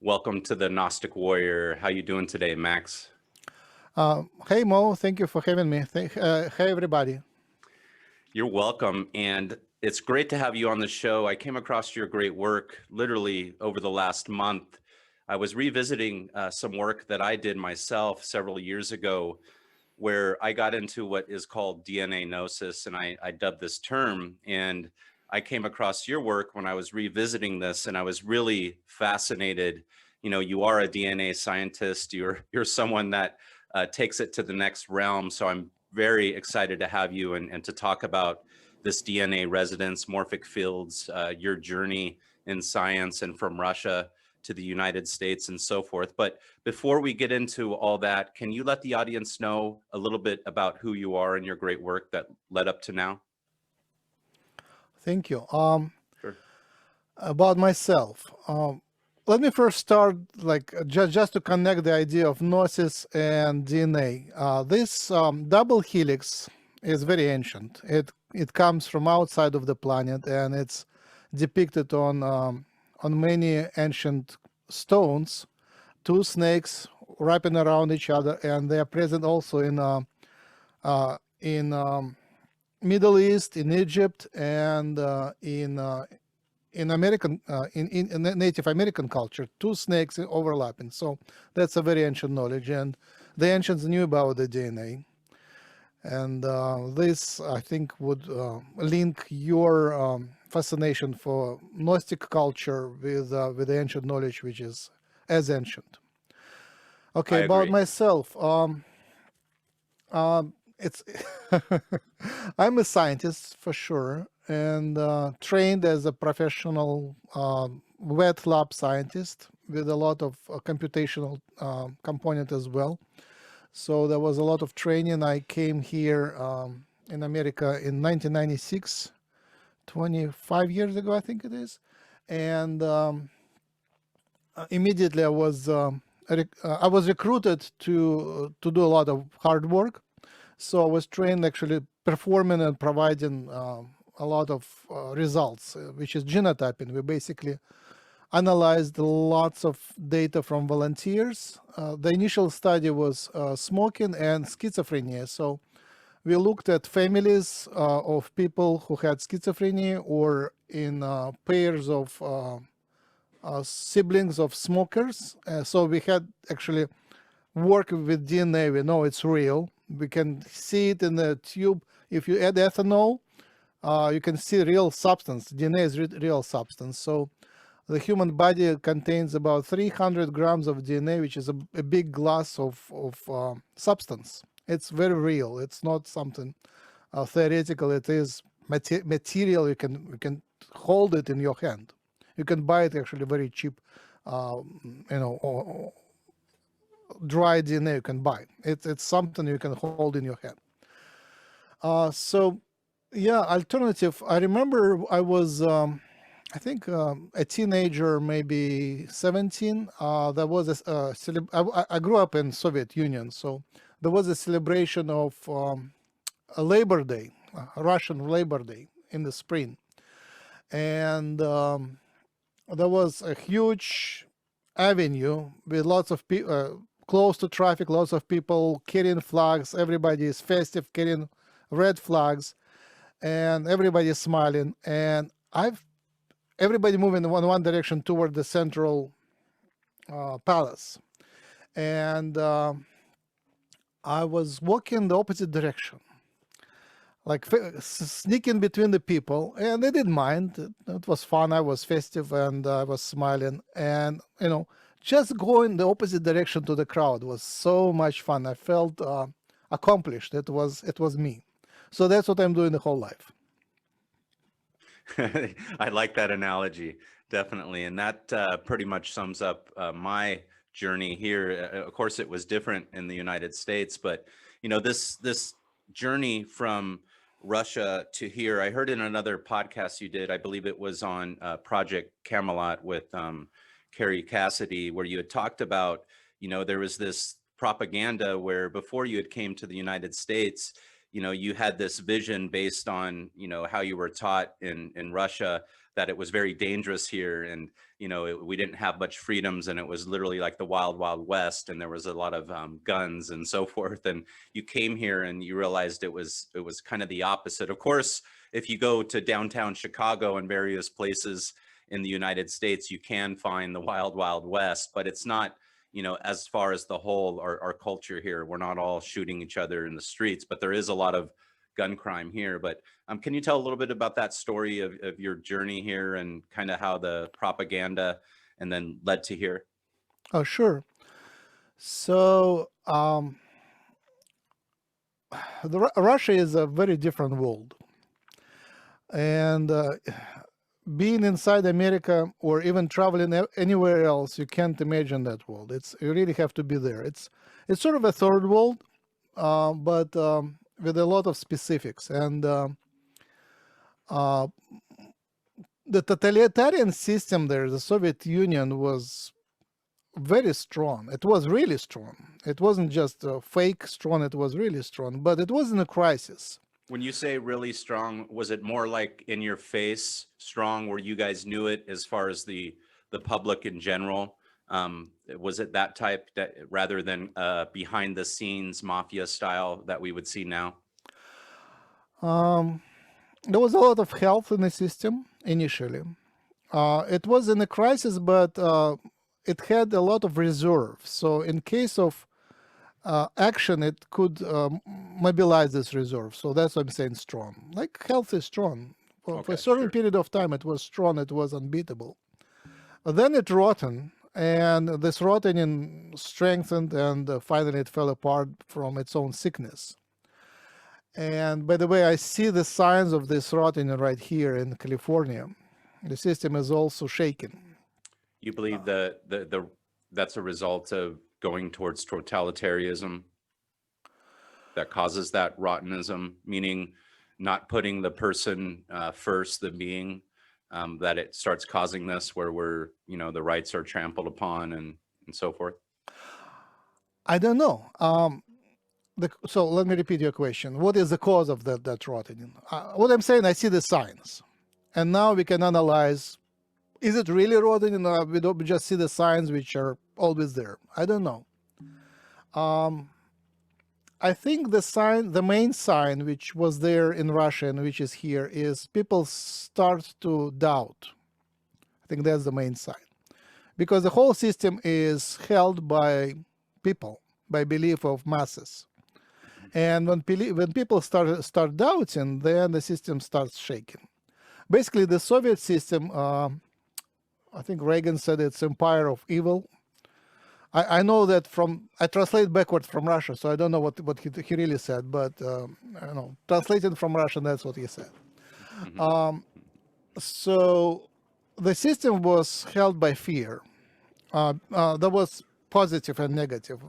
Welcome to the Gnostic Warrior. How you doing today, Max? Hey Mo, thank you for having me. Hey everybody. You're welcome, and it's great to have you on the show. I came across your great work literally over the last month. I was revisiting some work that I did myself several years ago, where I got into what is called DNA Gnosis, and I dubbed this term. And I came across your work when I was revisiting this, and I was really fascinated. You know, you are a DNA scientist. You're someone that takes it to the next realm. So I'm very excited to have you and to talk about this DNA resonance, morphic fields, your journey in science, and from Russia to the United States and so forth. But before we get into all that, can you let the audience know a little bit about who you are and your great work that led up to now? Thank you. Sure. About myself, let me first start just to connect the idea of gnosis and DNA. This double helix is very ancient. It comes from outside of the planet, and it's depicted on many ancient stones. Two snakes wrapping around each other, and they are present also in Middle East, in Egypt, and in American in Native American culture. Two snakes overlapping. So that's a very ancient knowledge, and the ancients knew about the DNA. And this, I think, would link your fascination for Gnostic culture with the ancient knowledge, which is as ancient. I Okay, about agree. myself. It's I'm a scientist for sure, and trained as a professional wet lab scientist with a lot of computational component as well. So there was a lot of training. I came here in America in 1996, 25 years ago, I think it is, and immediately I was recruited to do a lot of hard work. So I was trained actually performing and providing a lot of results, which is genotyping. We basically analyzed lots of data from volunteers. The initial study was smoking and schizophrenia. So we looked at families of people who had schizophrenia or in pairs of siblings of smokers. So we had actually work with DNA. We know it's real. We can see it in the tube. If you add ethanol, you can see real substance. DNA is real substance. So the human body contains about 300 grams of DNA, which is a big glass of substance. It's very real. It's not something theoretical. It is material. You can hold it in your hand. You can buy it actually very cheap, or dry DNA you can buy. It's something you can hold in your hand. So yeah, alternative. I remember I was, I think, a teenager, maybe 17. There was I grew up in Soviet Union, so there was a celebration of a Labor Day, Russian Labor Day in the spring, and there was a huge avenue with lots of people close to traffic, lots of people carrying flags. Everybody is festive, carrying red flags, and everybody is smiling. And everybody moving in one direction toward the central palace, and I was walking the opposite direction, like sneaking between the people, and they didn't mind. It was fun. I was festive and I was smiling, and just going the opposite direction to the crowd was so much fun. I felt accomplished. It was me. So that's what I'm doing the whole life. I like that analogy, definitely. And that pretty much sums up my journey here. Of course, it was different in the United States, but this journey from Russia to here, I heard in another podcast you did, I believe it was on Project Camelot with Carrie Cassidy, where you had talked about, there was this propaganda where before you had came to the United States, you had this vision based on, how you were taught in Russia, that it was very dangerous here, and we didn't have much freedoms, and it was literally like the wild wild west, and there was a lot of guns and so forth. And you came here and you realized it was kind of the opposite. Of course, if you go to downtown Chicago and various places in the United States, you can find the wild wild west, but it's not, as far as the whole, our culture here. We're not all shooting each other in the streets, but there is a lot of gun crime here. But can you tell a little bit about that story of your journey here, and kind of how the propaganda and then led to here? Oh, sure. So Russia is a very different world, and being inside America or even traveling anywhere else, you can't imagine that world. You really have to be there. It's sort of a third world, but with a lot of specifics. And the totalitarian system there, the Soviet Union, was very strong. It was really strong. It wasn't just fake strong, it was really strong, but it was in a crisis. When you say really strong, was it more like in your face strong, where you guys knew it, as far as the public in general? Was it that type, that rather than behind the scenes mafia style that we would see now? There was a lot of health in the system initially. It was in a crisis, but it had a lot of reserve. So in case of action, it could mobilize this reserve. So that's what I'm saying, strong. Like health is strong. For a certain period of time, it was strong, it was unbeatable. But then it rotten, and this rotting strengthened, and finally it fell apart from its own sickness. And by the way, I see the signs of this rotting right here in California. The system is also shaken. You believe that's a result of going towards totalitarianism that causes that rottenism, meaning not putting the person first, the being, that it starts causing this, where the rights are trampled upon and so forth? I don't know. So let me repeat your question. What is the cause of that rotting? What I'm saying, I see the signs, and now we can analyze: is it really rotting? We just see the signs, which are always there. I don't know. I think the main sign, which was there in Russia and which is here, is people start to doubt. I think that's the main sign, because the whole system is held by people, by belief of masses. And when people start doubting, then the system starts shaking. Basically, the Soviet system, I think Reagan said it's empire of evil. I know that I translate backwards from Russia, so I don't know what he really said, but translated from Russian, that's what he said. Mm-hmm. So the system was held by fear. There was positive and negative.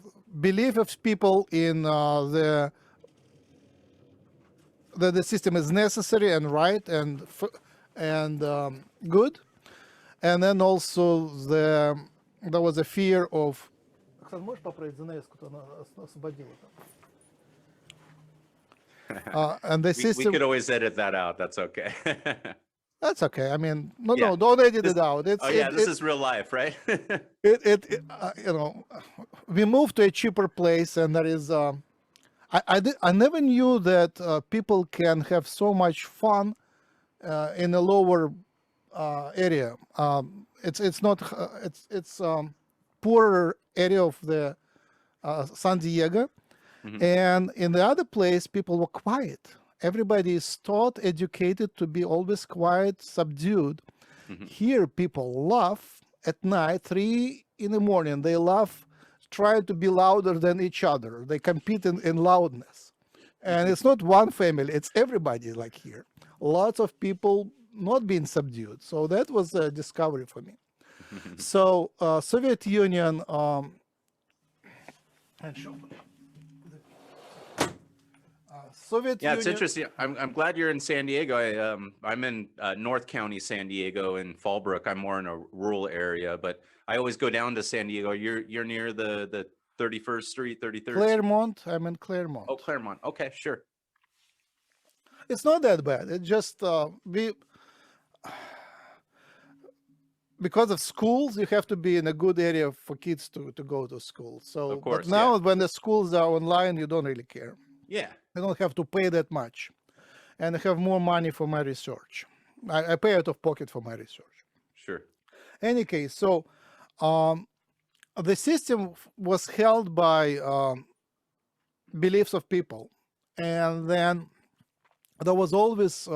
Belief of people in that the system is necessary and right and good, and then also there was a fear of. And the system. We could always edit that out. That's okay. That's okay. I mean, no, don't edit it out. This is real life, right? We moved to a cheaper place, and there is. I never knew that people can have so much fun in a lower area. It's not. It's poorer area of the San Diego, mm-hmm. And in the other place, people were quiet. Everybody is taught, educated to be always quiet, subdued. Mm-hmm. Here, people laugh at night, 3 a.m. They laugh, try to be louder than each other. They compete in loudness. And it's not one family, it's everybody like here. Lots of people not being subdued. So that was a discovery for me. So Soviet Union, it's interesting. I'm glad you're in San Diego. I'm in North County, San Diego, in Fallbrook. I'm more in a rural area, but I always go down to San Diego. You're near the 31st Street, 33rd. Claremont. I'm in Claremont. Oh, Claremont. Okay, sure. It's not that bad. It just because of schools, you have to be in a good area for kids to go to school. So, Of but course, yeah. now when the schools are online, you don't really care. Yeah. I don't have to pay that much, and I have more money for my research. I pay out of pocket for my research. Sure. Any case, so the system was held by beliefs of people, and then there was always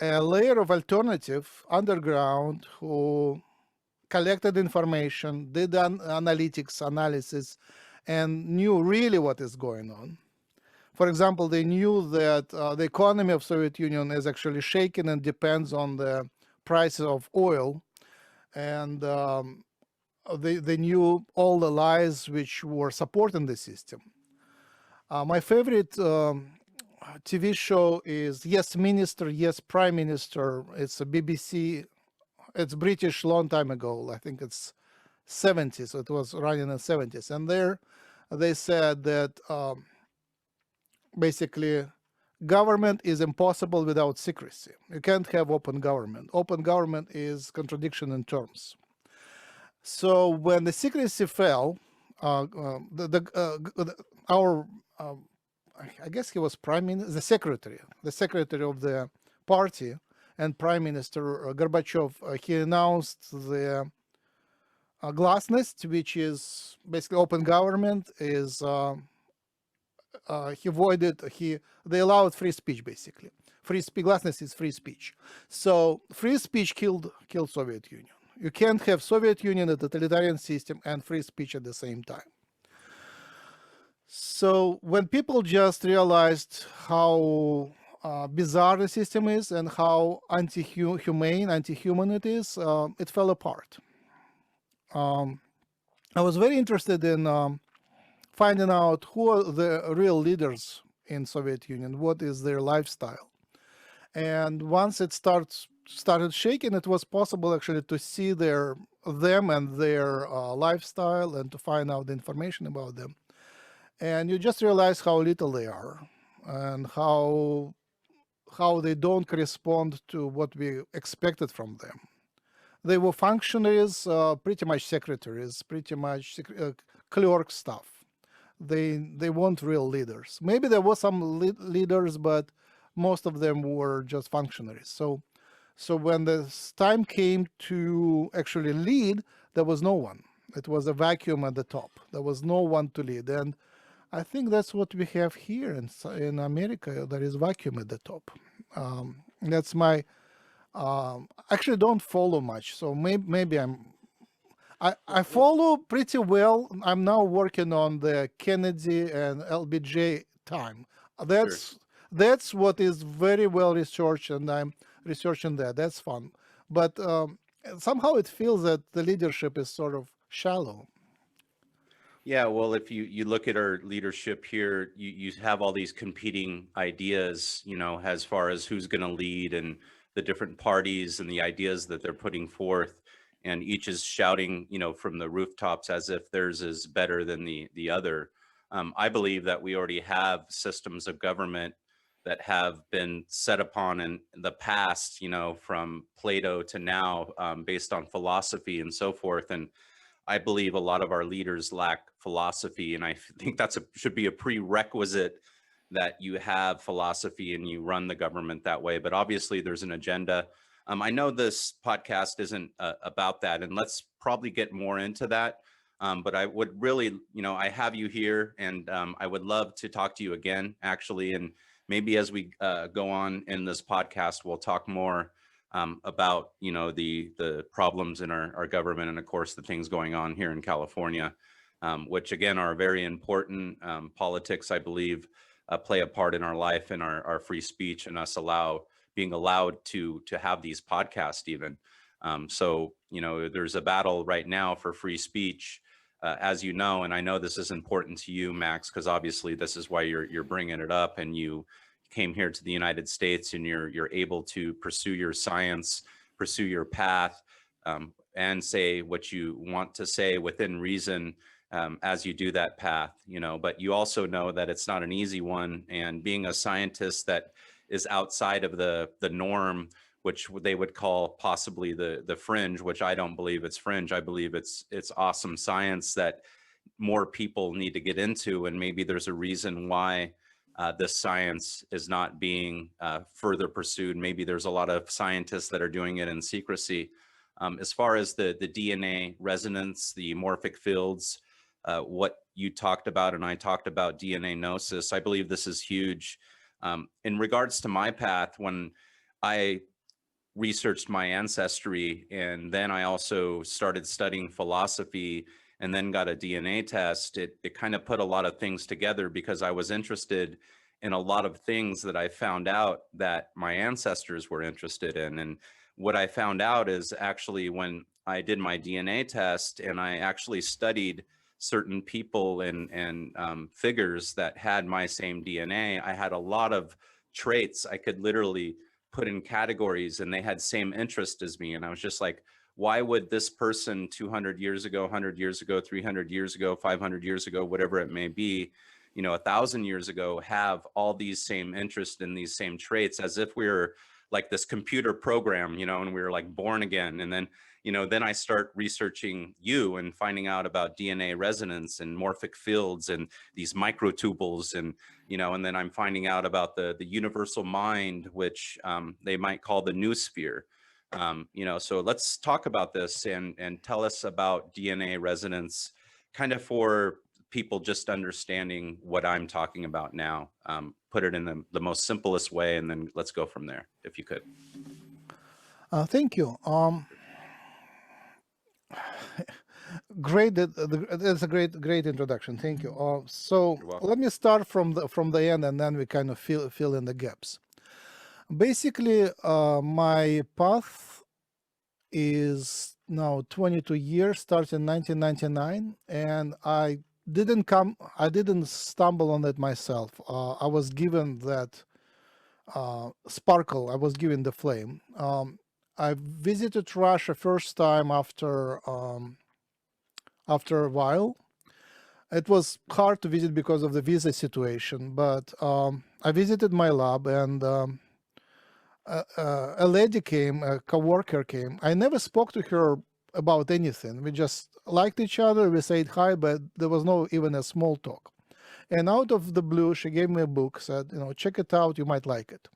a layer of alternative underground who collected information, did analytics, analysis, and knew really what is going on. For example, they knew that the economy of Soviet Union is actually shaken and depends on the price of oil, and they knew all the lies which were supporting the system. My favorite TV show is Yes Minister, Yes Prime Minister. It's a BBC. It's British, long time ago. I think it's 70s. It was running in the 70s, and there they said that basically government is impossible without secrecy. You can't have open government. Open government is contradiction in terms. So when the secrecy fell, our I guess he was prime minister, the secretary of the party, and Prime Minister Gorbachev. He announced the glasnost, which is basically open government. Is he avoided they allowed free speech basically. Free speech, glasnost is free speech. So free speech killed Soviet Union. You can't have Soviet Union, a totalitarian system, and free speech at the same time. So when people just realized how bizarre the system is and how anti-humane, anti-human it is, it fell apart. I was very interested in finding out who are the real leaders in Soviet Union, what is their lifestyle. And once it started shaking, it was possible actually to see them and their lifestyle and to find out the information about them. And you just realize how little they are and how they don't correspond to what we expected from them. They were functionaries, pretty much secretaries, pretty much clerk stuff. They weren't real leaders. Maybe there were some leaders, but most of them were just functionaries. So when the time came to actually lead, there was no one. It was a vacuum at the top. There was no one to lead. And I think that's what we have here in America. There is vacuum at the top. That's my actually don't follow much. So maybe I follow pretty well. I'm now working on the Kennedy and LBJ time. That's what is very well researched, and I'm researching that. That's fun. But somehow it feels that the leadership is sort of shallow. Yeah, well, if you look at our leadership here, you have all these competing ideas, as far as who's going to lead and the different parties and the ideas that they're putting forth, and each is shouting, from the rooftops as if theirs is better than the other. I believe that we already have systems of government that have been set upon in the past, from Plato to now, based on philosophy and so forth. And I believe a lot of our leaders lack philosophy, and I think should be a prerequisite that you have philosophy and you run the government that way. But obviously, there's an agenda. I know this podcast isn't about that, and let's probably get more into that. But I would really, I have you here, and I would love to talk to you again, actually. And maybe as we go on in this podcast, we'll talk more about the problems in our government, and of course the things going on here in California, which again are very important. Politics, I believe, play a part in our life and our free speech and us being allowed to have these podcasts even. So there's a battle right now for free speech, as you know, and I know this is important to you, Max, because obviously this is why you're bringing it up, and you came here to the United States, and you're able to pursue your science, pursue your path, and say what you want to say within reason, as you do that path, but you also know that it's not an easy one. And being a scientist that is outside of the norm, which they would call possibly the fringe, which I don't believe it's fringe. I believe it's awesome science that more people need to get into, and maybe there's a reason why this science is not being further pursued. Maybe there's a lot of scientists that are doing it in secrecy. As far as the DNA resonance, the morphic fields, what you talked about and I talked about, DNA Gnosis, I believe this is huge. In regards to my path, when I researched my ancestry, and then I also started studying philosophy, and then got a DNA test, it kind of put a lot of things together, because I was interested in a lot of things that I found out that my ancestors were interested in. And what I found out is, actually, when I did my DNA test and I actually studied certain people and figures that had my same DNA, I had a lot of traits I could literally put in categories, and they had same interest as me. And I was just like, why would this person 200 years ago, 100 years ago, 300 years ago, 500 years ago, whatever it may be, 1,000 years ago, have all these same interests and these same traits, as if we were like this computer program, and we were like born again. And then, then I start researching you and finding out about DNA resonance and morphic fields and these microtubules, and then I'm finding out about the universal mind, which they might call the noosphere. So let's talk about this and tell us about DNA resonance, kind of for people just understanding what I'm talking about now. Put it in the most simplest way, and then let's go from there, if you could. Thank you. Great. That's a great introduction. Thank you. So let me start from the end, and then we kind of fill in the gaps. Basically, my path is now 22 years, started in 1999, and I didn't stumble on it myself. I was given that sparkle. I was given the flame. I visited Russia first time after a while. It was hard to visit because of the visa situation, but I visited my lab, and a lady came, a coworker came. I never spoke to her about anything. We just liked each other. We said hi, but there was no even a small talk. And out of the blue, she gave me a book, said, check it out, you might like it.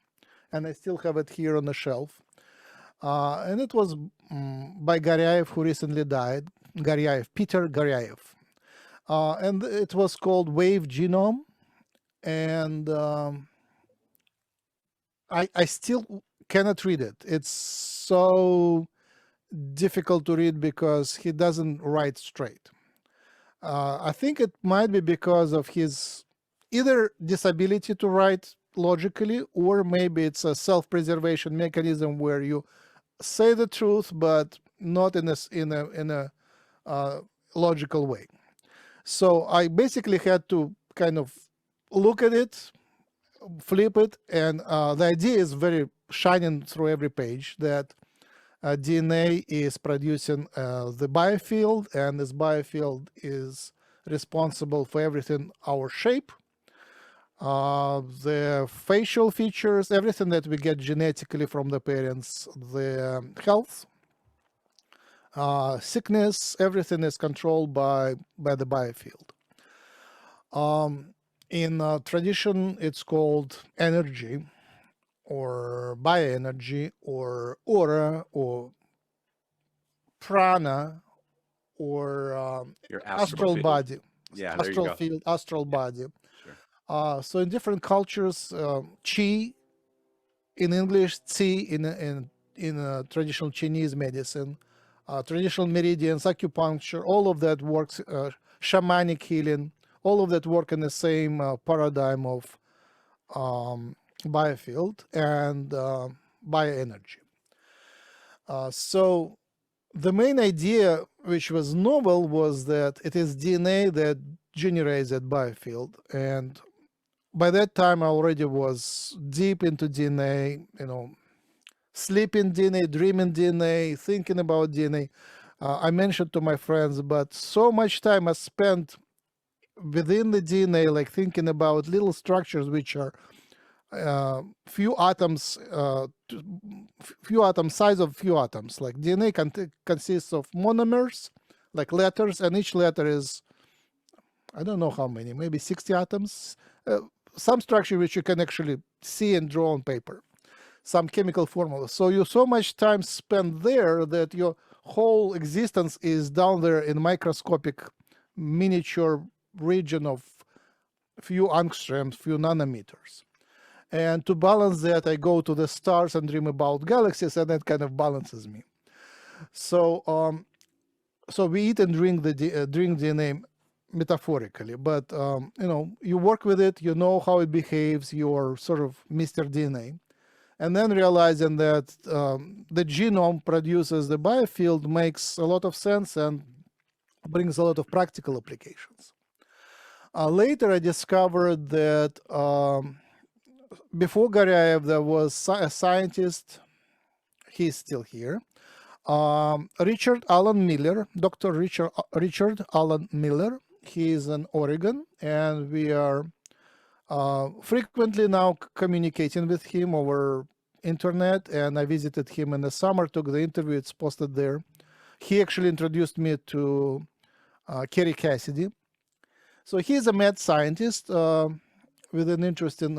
And I still have it here on the shelf. And it was by Garyaev, who recently died, Peter Garyaev. And it was called Wave Genome. And I still cannot read it. It's so difficult to read because he doesn't write straight. I think it might be because of his either disability to write logically, or maybe it's a self-preservation mechanism where you say the truth, but not in a logical way. So I basically had to kind of look at it, flip it, and the idea is very shining through every page that DNA is producing the biofield, and this biofield is responsible for everything, our shape, the facial features, everything that we get genetically from the parents, the health, sickness, everything is controlled by the biofield. In tradition, it's called energy, or bioenergy, or aura, or prana, or Your astral field. body. Yeah, astral there you go. field, astral body. Sure. So in different cultures, qi in English, qi in traditional Chinese medicine, traditional meridians, acupuncture, all of that works, shamanic healing, all of that work in the same paradigm of biofield and bioenergy. So the main idea, which was novel, was that it is DNA that generates that biofield. And by that time, I already was deep into DNA, sleeping DNA, dreaming DNA, thinking about DNA. I mentioned to my friends, but so much time I spent within the DNA, like thinking about little structures which are few atoms, few atoms, size of few atoms. Like DNA consists of monomers, like letters, and each letter is, I don't know how many, maybe 60 atoms. Some structure which you can actually see and draw on paper, some chemical formula. So you so much time spent there that your whole existence is down there in microscopic miniature region of few angstroms, few nanometers. And to balance that, I go to the stars and dream about galaxies, and that kind of balances me. So, so we eat and drink drink DNA metaphorically, but you work with it, you know how it behaves. You're sort of Mr. DNA, and then realizing that the genome produces the biofield makes a lot of sense and brings a lot of practical applications. Later, I discovered that before Garyaev, there was a scientist, he's still here, Richard Alan Miller, Dr. Richard Alan Miller. He is in Oregon, and we are frequently now communicating with him over internet, and I visited him in the summer, took the interview, it's posted there. He actually introduced me to Kerry Cassidy. So he's a mad scientist with an interest in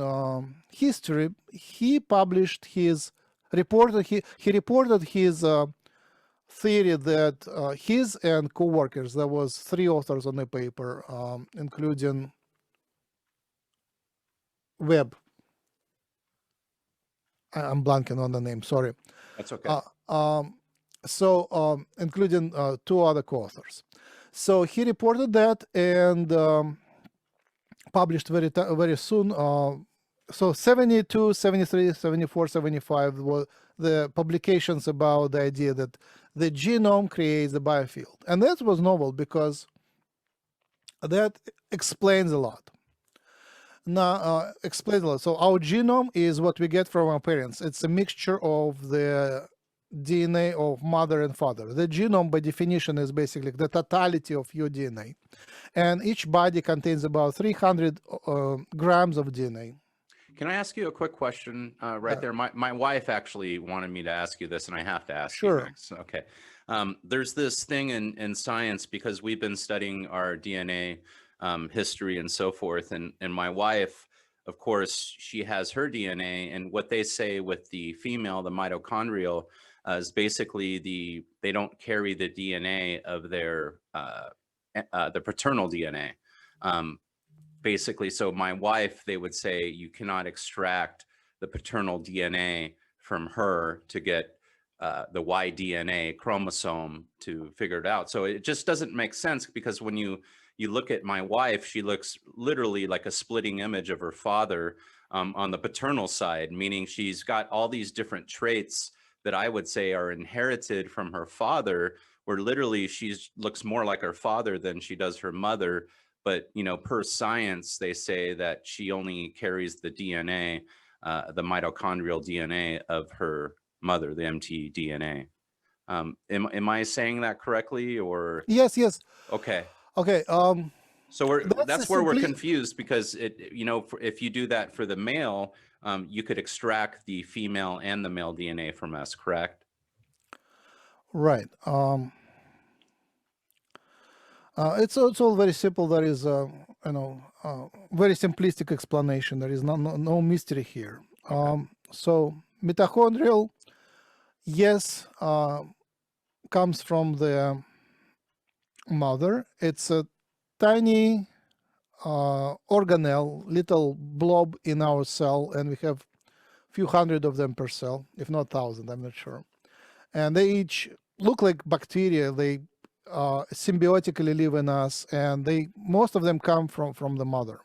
history. He published his report. He reported his theory that his and co-workers, there was 3 authors on the paper, including Webb. I'm blanking on the name, sorry. That's okay. Including 2 other co-authors. So he reported that and published very soon. So 72, 73, 74, 75 were the publications about the idea that the genome creates the biofield. And that was novel because that explains a lot. Now, explains a lot. So our genome is what we get from our parents. It's a mixture of the DNA of mother and father. The genome, by definition, is basically the totality of your DNA. And each body contains about 300 grams of DNA. Can I ask you a quick question right there? My wife actually wanted me to ask you this, and I have to ask you, Max. Okay. There's this thing in science, because we've been studying our DNA history and so forth. And my wife, of course, she has her DNA. And what they say with the female, the mitochondrial, is basically they don't carry the DNA of their, the paternal DNA. Basically, so my wife, they would say you cannot extract the paternal DNA from her to get the Y DNA chromosome to figure it out. So it just doesn't make sense, because when you look at my wife, she looks literally like a splitting image of her father on the paternal side, meaning she's got all these different traits that I would say are inherited from her father, where literally she looks more like her father than she does her mother. But, per science, they say that she only carries the DNA, the mitochondrial DNA of her mother, the mtDNA. Am I saying that correctly, or? Yes. Okay. Okay. So that's where we're confused, because if you do that for the male, you could extract the female and the male DNA from us, correct? Right. It's all very simple. There is very simplistic explanation. There is no mystery here. Okay. So mitochondrial, yes, comes from the mother. It's a tiny organelle, little blob in our cell, and we have a few hundred of them per cell, if not 1,000, I'm not sure. And they each look like bacteria. They symbiotically live in us, and most of them come from the mother.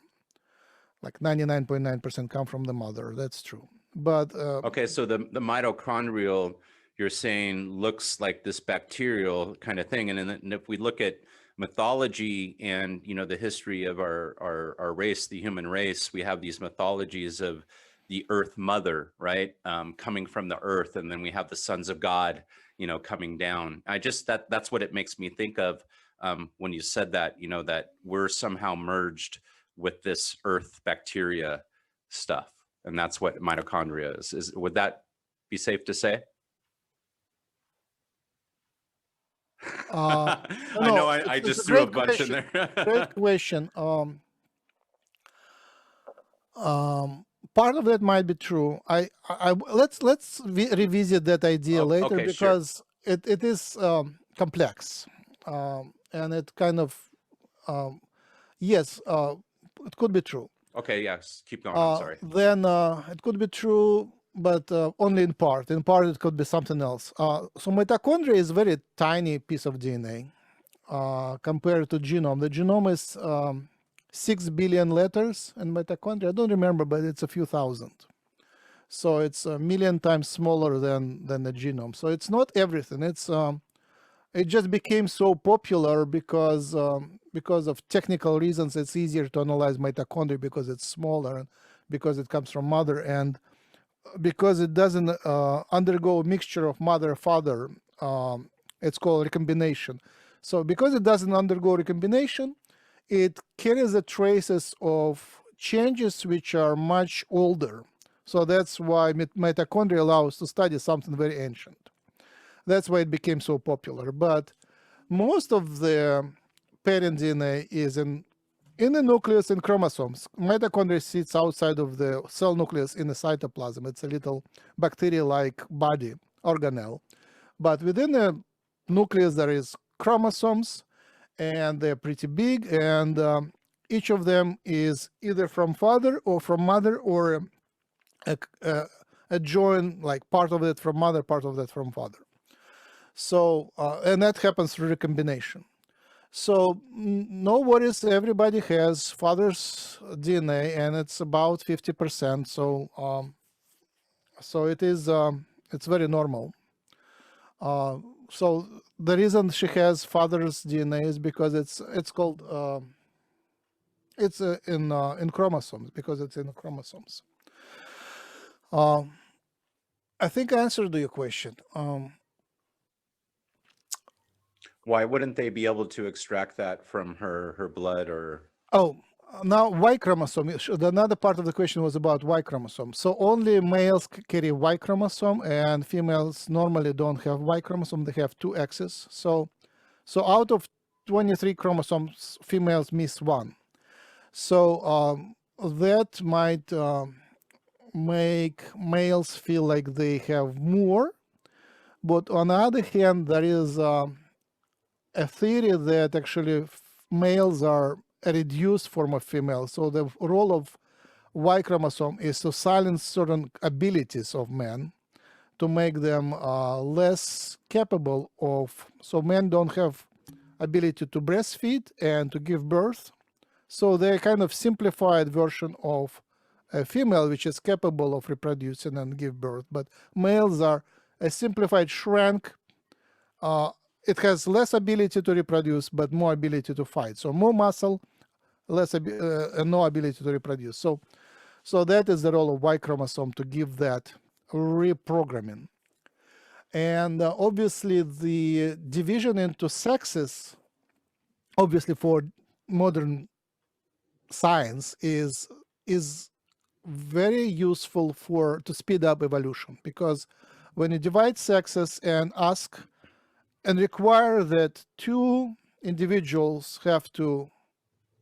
Like 99.9% come from the mother. That's true. But okay, so the mitochondrial, you're saying, looks like this bacterial kind of thing. And then if we look at mythology and the history of our race, the human race, we have these mythologies of the Earth Mother, right? Coming from the Earth, and then we have the sons of God, coming down. That's what it makes me think of when you said that, that we're somehow merged with this Earth bacteria stuff, and that's what mitochondria is. Would that be safe to say? Uh, I know no, I it's a just threw a great bunch in question. there. Great question. Part of that might be true. Let's revisit that idea Oh, later okay, sure. because it is complex, and it kind of yes, it could be true. Okay, yes, keep going. I'm sorry. Then it could be true, but only in part. In part, it could be something else. So mitochondria is a very tiny piece of DNA compared to genome. The genome is 6 billion letters, and mitochondria, I don't remember, but it's a few thousand. So it's a million times smaller than the genome. So it's not everything. It just became so popular because of technical reasons. It's easier to analyze mitochondria because it's smaller, and because it comes from mother, and because it doesn't undergo a mixture of mother father. It's called recombination. So because it doesn't undergo recombination, it carries the traces of changes which are much older. So that's why mitochondria allows to study something very ancient. That's why it became so popular. But most of the parent DNA is in the nucleus and chromosomes. Mitochondria sits outside of the cell nucleus in the cytoplasm. It's a little bacteria-like body, organelle. But within the nucleus, there is chromosomes, and they're pretty big, and each of them is either from father or from mother, or a joint, like part of it from mother, part of that from father. So, and that happens through recombination. So no worries, everybody has father's DNA, and it's about 50%. So it is, it's very normal. So the reason she has father's DNA is because it's called it's in chromosomes, because it's in chromosomes. I think I answered your question. Why wouldn't they be able to extract that from her blood or? Oh, now Y chromosome. Another part of the question was about Y chromosome. So only males carry Y chromosome, and females normally don't have Y chromosome. They have two X's. So out of 23 chromosomes, females miss one. So that might make males feel like they have more. But on the other hand, there is a theory that actually males are a reduced form of female. So the role of Y chromosome is to silence certain abilities of men, to make them less capable of. So men don't have ability to breastfeed and to give birth. So they're kind of simplified version of a female which is capable of reproducing and give birth. But males are a simplified shrank. It has less ability to reproduce, but more ability to fight. So more muscle, less no ability to reproduce. So that is the role of Y chromosome, to give that reprogramming. And obviously the division into sexes, obviously for modern science, is very useful to speed up evolution, because when you divide sexes and ask and require that two individuals have to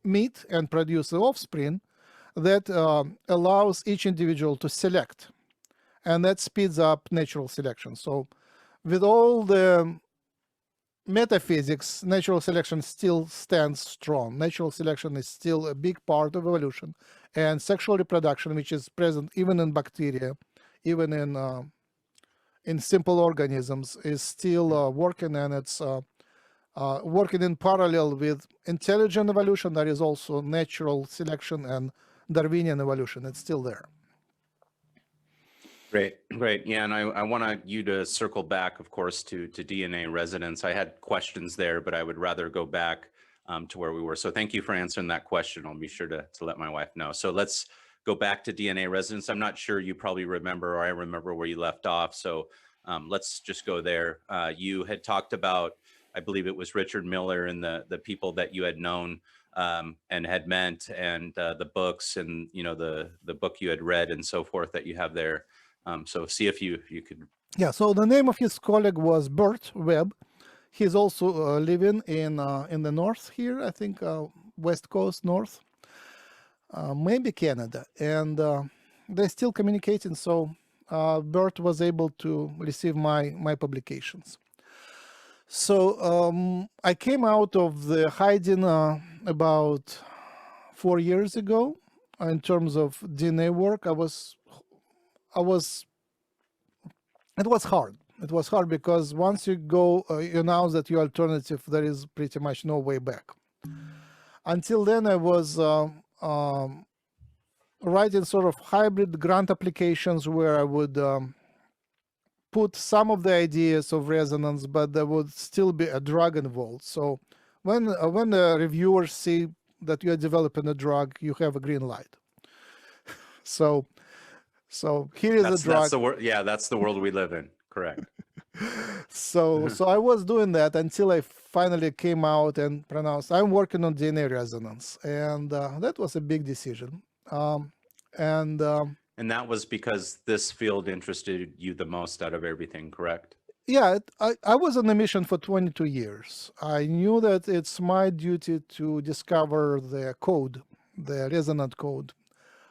meet and produce the offspring, that allows each individual to select, and that speeds up natural selection. So with all the metaphysics, natural selection still stands strong. Natural selection is still a big part of evolution, and sexual reproduction, which is present even in bacteria, even in simple organisms, is still working, and it's working in parallel with intelligent evolution. There is also natural selection and Darwinian evolution. It's still there. Great. Yeah, and I want you to circle back, of course, to DNA resonance. I had questions there, but I would rather go back to where we were. So thank you for answering that question. I'll be sure to let my wife know. So let's go back to DNA resonance. I'm not sure you probably remember, or I remember where you left off. So let's just go there. You had talked about, I believe it was Richard Miller and the people that you had known and had met, and the books, and the book you had read and so forth that you have there. So see if you could. Yeah. So the name of his colleague was Bert Webb. He's also living in the north here, I think, West Coast north, maybe Canada, and they're still communicating. So Bert was able to receive my publications. So I came out of the hiding about 4 years ago. In terms of DNA work, it was hard. It was hard because once you go, you announce that your alternative, there is pretty much no way back. Until then, I was writing sort of hybrid grant applications where I would put some of the ideas of resonance, but there would still be a drug involved. So when the reviewers see that you are developing a drug, you have a green light. So here is the drug. That's the world we live in. Correct. So I was doing that until I finally came out and pronounced I'm working on DNA resonance, and that was a big decision. And that was because this field interested you the most out of everything, correct? Yeah, I was on a mission for 22 years. I knew that it's my duty to discover the code, the resonant code,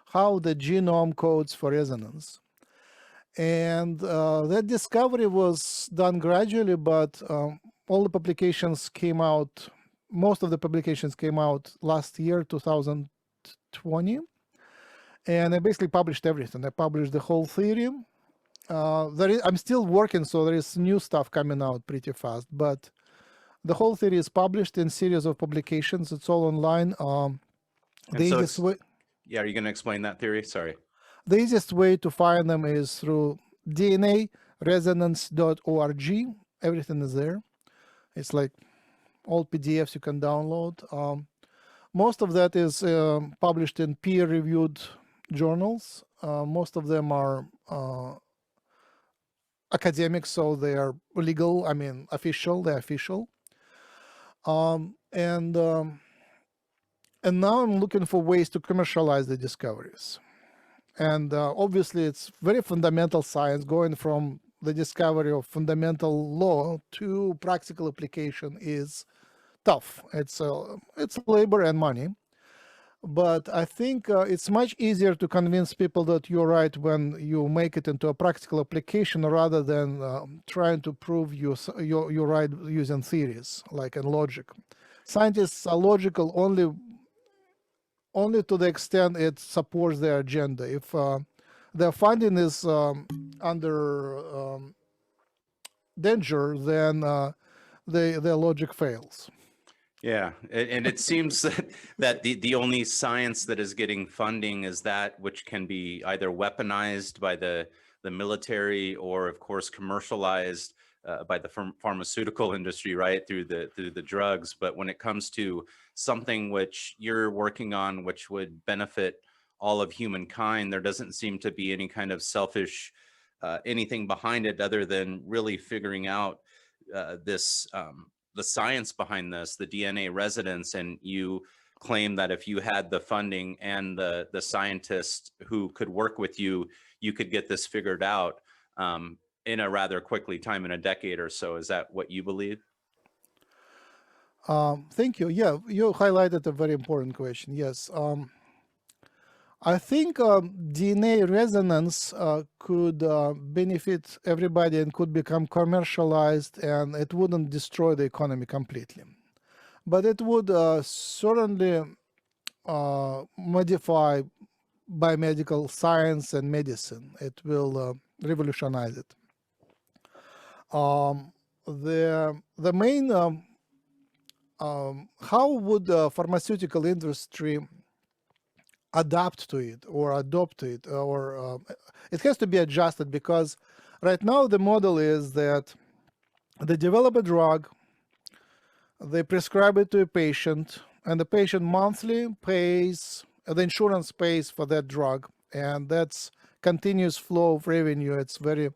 how the genome codes for resonance. And that discovery was done gradually, but all the publications came out, most of the publications came out last year, 2020. And I basically published everything. I published the whole theory. I'm still working, so there is new stuff coming out pretty fast. But the whole theory is published in series of publications. It's all online. Are you going to explain that theory? Sorry. The easiest way to find them is through DNAresonance.org. Everything is there. It's like all PDFs you can download. Most of that is published in peer-reviewed journals. Most of them are academic, so they are legal. I mean, official. They're official. And now I'm looking for ways to commercialize the discoveries. And obviously, it's very fundamental science. Going from the discovery of fundamental law to practical application is tough. It's labor and money. But I think it's much easier to convince people that you're right when you make it into a practical application, rather than trying to prove you're right using theories, like in logic. Scientists are logical only to the extent it supports their agenda. If their finding is under danger, then their logic fails. Yeah, and it seems that the only science that is getting funding is that which can be either weaponized by the military or, of course, commercialized by the pharmaceutical industry, right, through the drugs. But when it comes to something which you're working on, which would benefit all of humankind, there doesn't seem to be any kind of selfish anything behind it, other than really figuring out the science behind this, the DNA resonance. And you claim that if you had the funding and the scientists who could work with you, you could get this figured out in a rather quickly time, in a decade or so. Is that what you believe? Thank you. Yeah, you highlighted a very important question. Yes. I think DNA resonance could benefit everybody and could become commercialized, and it wouldn't destroy the economy completely. But it would certainly modify biomedical science and medicine. It will revolutionize it. The main how would the pharmaceutical industry adapt to it or adopt it, or it has to be adjusted, because right now the model is that they develop a drug, they prescribe it to a patient, and the patient monthly pays, the insurance pays for that drug. and that's continuous flow of revenue. It's very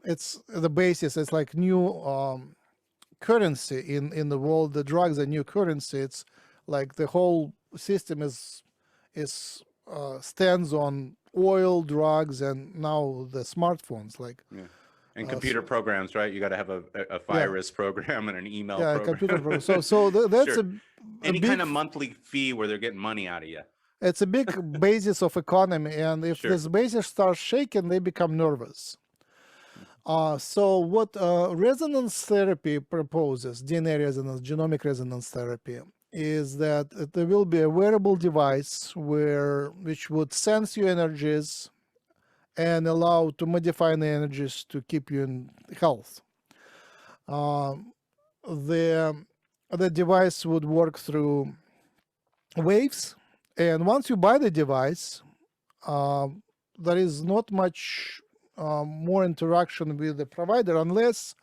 it's the basis. It's like new currency in the world. The drugs are new currency. It's like the whole system is stands on oil, drugs, and now the smartphones. Like and computer programs, right? You got to have a virus program and an email program. Computer program. So that's Sure. a Any big, kind of monthly fee where they're getting money out of you. it's a big basis of economy, and if this basis starts shaking, they become nervous. So what resonance therapy proposes, DNA resonance, genomic resonance therapy, is that there will be a wearable device which would sense your energies and allow to modify the energies to keep you in health. The device would work through waves, and once you buy the device, there is not much more interaction with the provider unless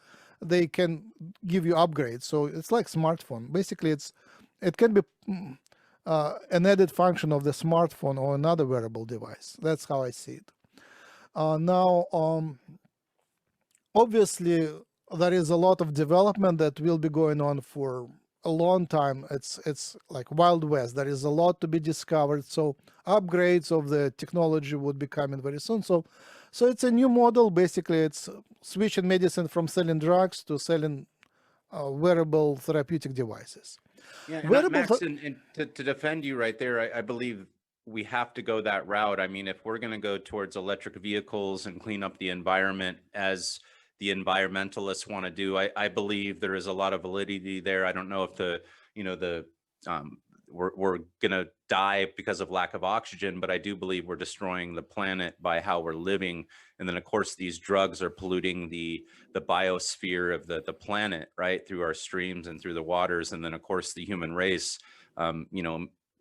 they can give you upgrades. So it's like smartphone. Basically, it can be an added function of the smartphone or another wearable device. That's how I see it. Now, obviously, there is a lot of development that will be going on for a long time. It's like Wild West. There is a lot to be discovered. So upgrades of the technology would be coming very soon. So it's a new model. Basically, it's switching medicine from selling drugs to selling wearable therapeutic devices. Yeah, and Max, and to defend you right there, I believe we have to go that route. I mean, if we're going to go towards electric vehicles and clean up the environment as the environmentalists want to do, I believe there is a lot of validity there. I don't know if we're going to die because of lack of oxygen, but I do believe we're destroying the planet by how we're living. And then, of course, these drugs are polluting the biosphere of the planet, right, through our streams and through the waters. And then, of course, the human race,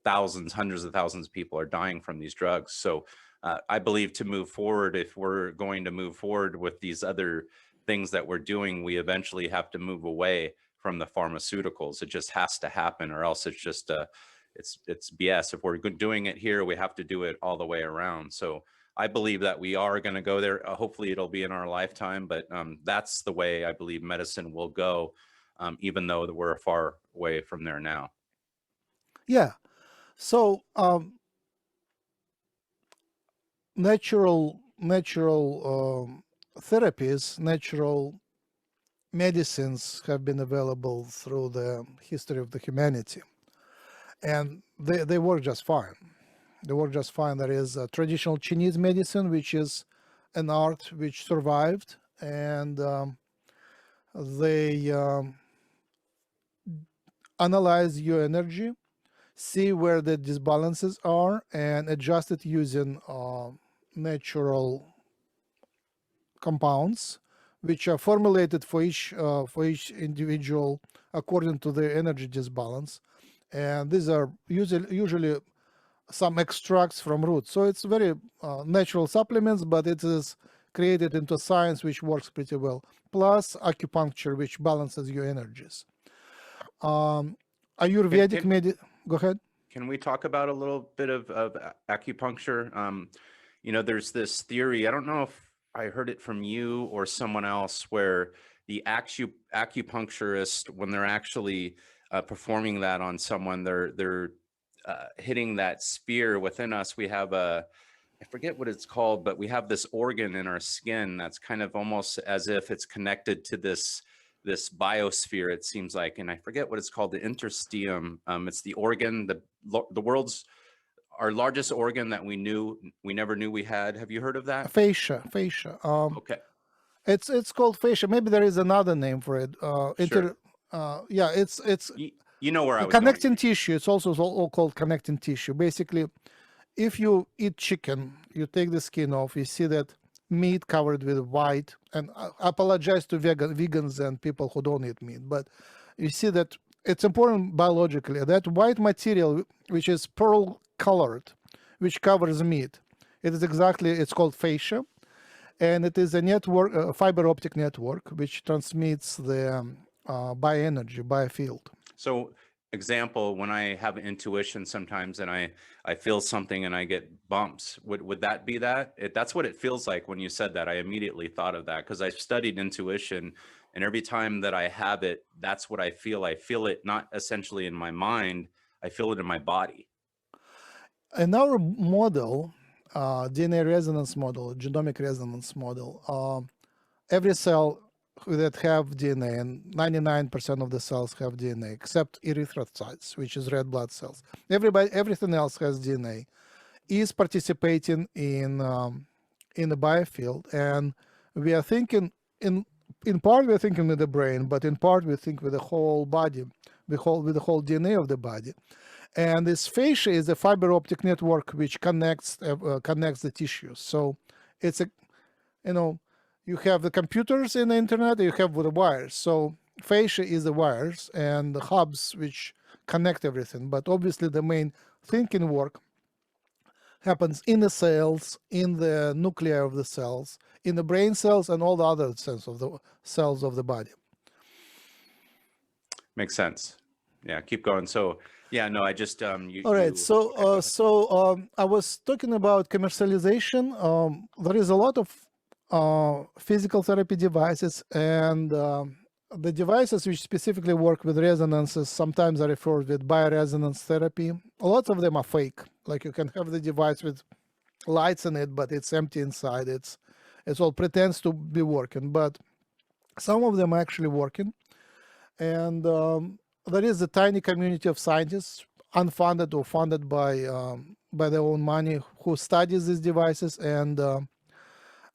thousands, hundreds of thousands of people are dying from these drugs. So I believe to move forward, if we're going to move forward with these other things that we're doing, we eventually have to move away from the pharmaceuticals. It just has to happen, or else it's just it's BS. If we're doing it here, we have to do it all the way around. So I believe that we are going to go there. Hopefully it'll be in our lifetime, but that's the way I believe medicine will go, even though we're far away from there now. Yeah. So natural therapies, natural medicines have been available through the history of the humanity, and they work just fine. They work just fine. There is a traditional Chinese medicine, which is an art which survived, and they analyze your energy, see where the disbalances are, and adjust it using natural compounds, which are formulated for each individual according to the energy disbalance. And these are usually some extracts from roots. So it's very natural supplements, but it is created into science which works pretty well. Plus acupuncture, which balances your energies. Ayurvedic go ahead. Can we talk about a little bit of acupuncture? There's this theory, I don't know if I heard it from you or someone else, where the acupuncturist, when they're actually performing that on someone, they're hitting that spear within us. We have I forget what it's called, but we have this organ in our skin that's kind of almost as if it's connected to this biosphere, it seems like, and I forget what it's called, the interstitium. It's the organ, the world's our largest organ that we never knew we had. Have you heard of that? Fascia. Okay. It's called fascia. Maybe there is another name for it. Sure. It's you know where I was connecting going. tissue. It's also all called connecting tissue. Basically, if you eat chicken, you take the skin off, you see that meat covered with white, and I apologize to vegans and people who don't eat meat, but you see that it's important biologically, that white material, which is pearl colored, which covers meat, it's called fascia, and it is a network, a fiber optic network, which transmits the bioenergy, biofield. So example, when I have intuition sometimes and I feel something and I get bumps, would that be that? That's what it feels like when you said that. I immediately thought of that because I've studied intuition, and every time that I have it, that's what I feel. I feel it not essentially in my mind, I feel it in my body. In our model, DNA resonance model, genomic resonance model, every cell that have DNA, and 99% of the cells have DNA, except erythrocytes, which is red blood cells. Everything else has DNA, is participating in the biofield, and we are thinking in part we're thinking with the brain, but in part we think with the whole body, with the whole DNA of the body. And this fascia is a fiber optic network which connects the tissues. So it's you have the computers in the internet, you have the wires. So fascia is the wires and the hubs which connect everything. But obviously the main thinking work happens in the cells, in the nuclei of the cells, in the brain cells, and all the other cells of the body. Makes sense. Yeah, keep going. So yeah, no, I just All right. So I was talking about commercialization. There is a lot of physical therapy devices, and the devices which specifically work with resonances sometimes are referred with bioresonance therapy. A lot of them are fake. Like you can have the device with lights in it, but it's empty inside. It's all pretends to be working, but some of them are actually working. And there is a tiny community of scientists, unfunded or funded by their own money, who studies these devices, and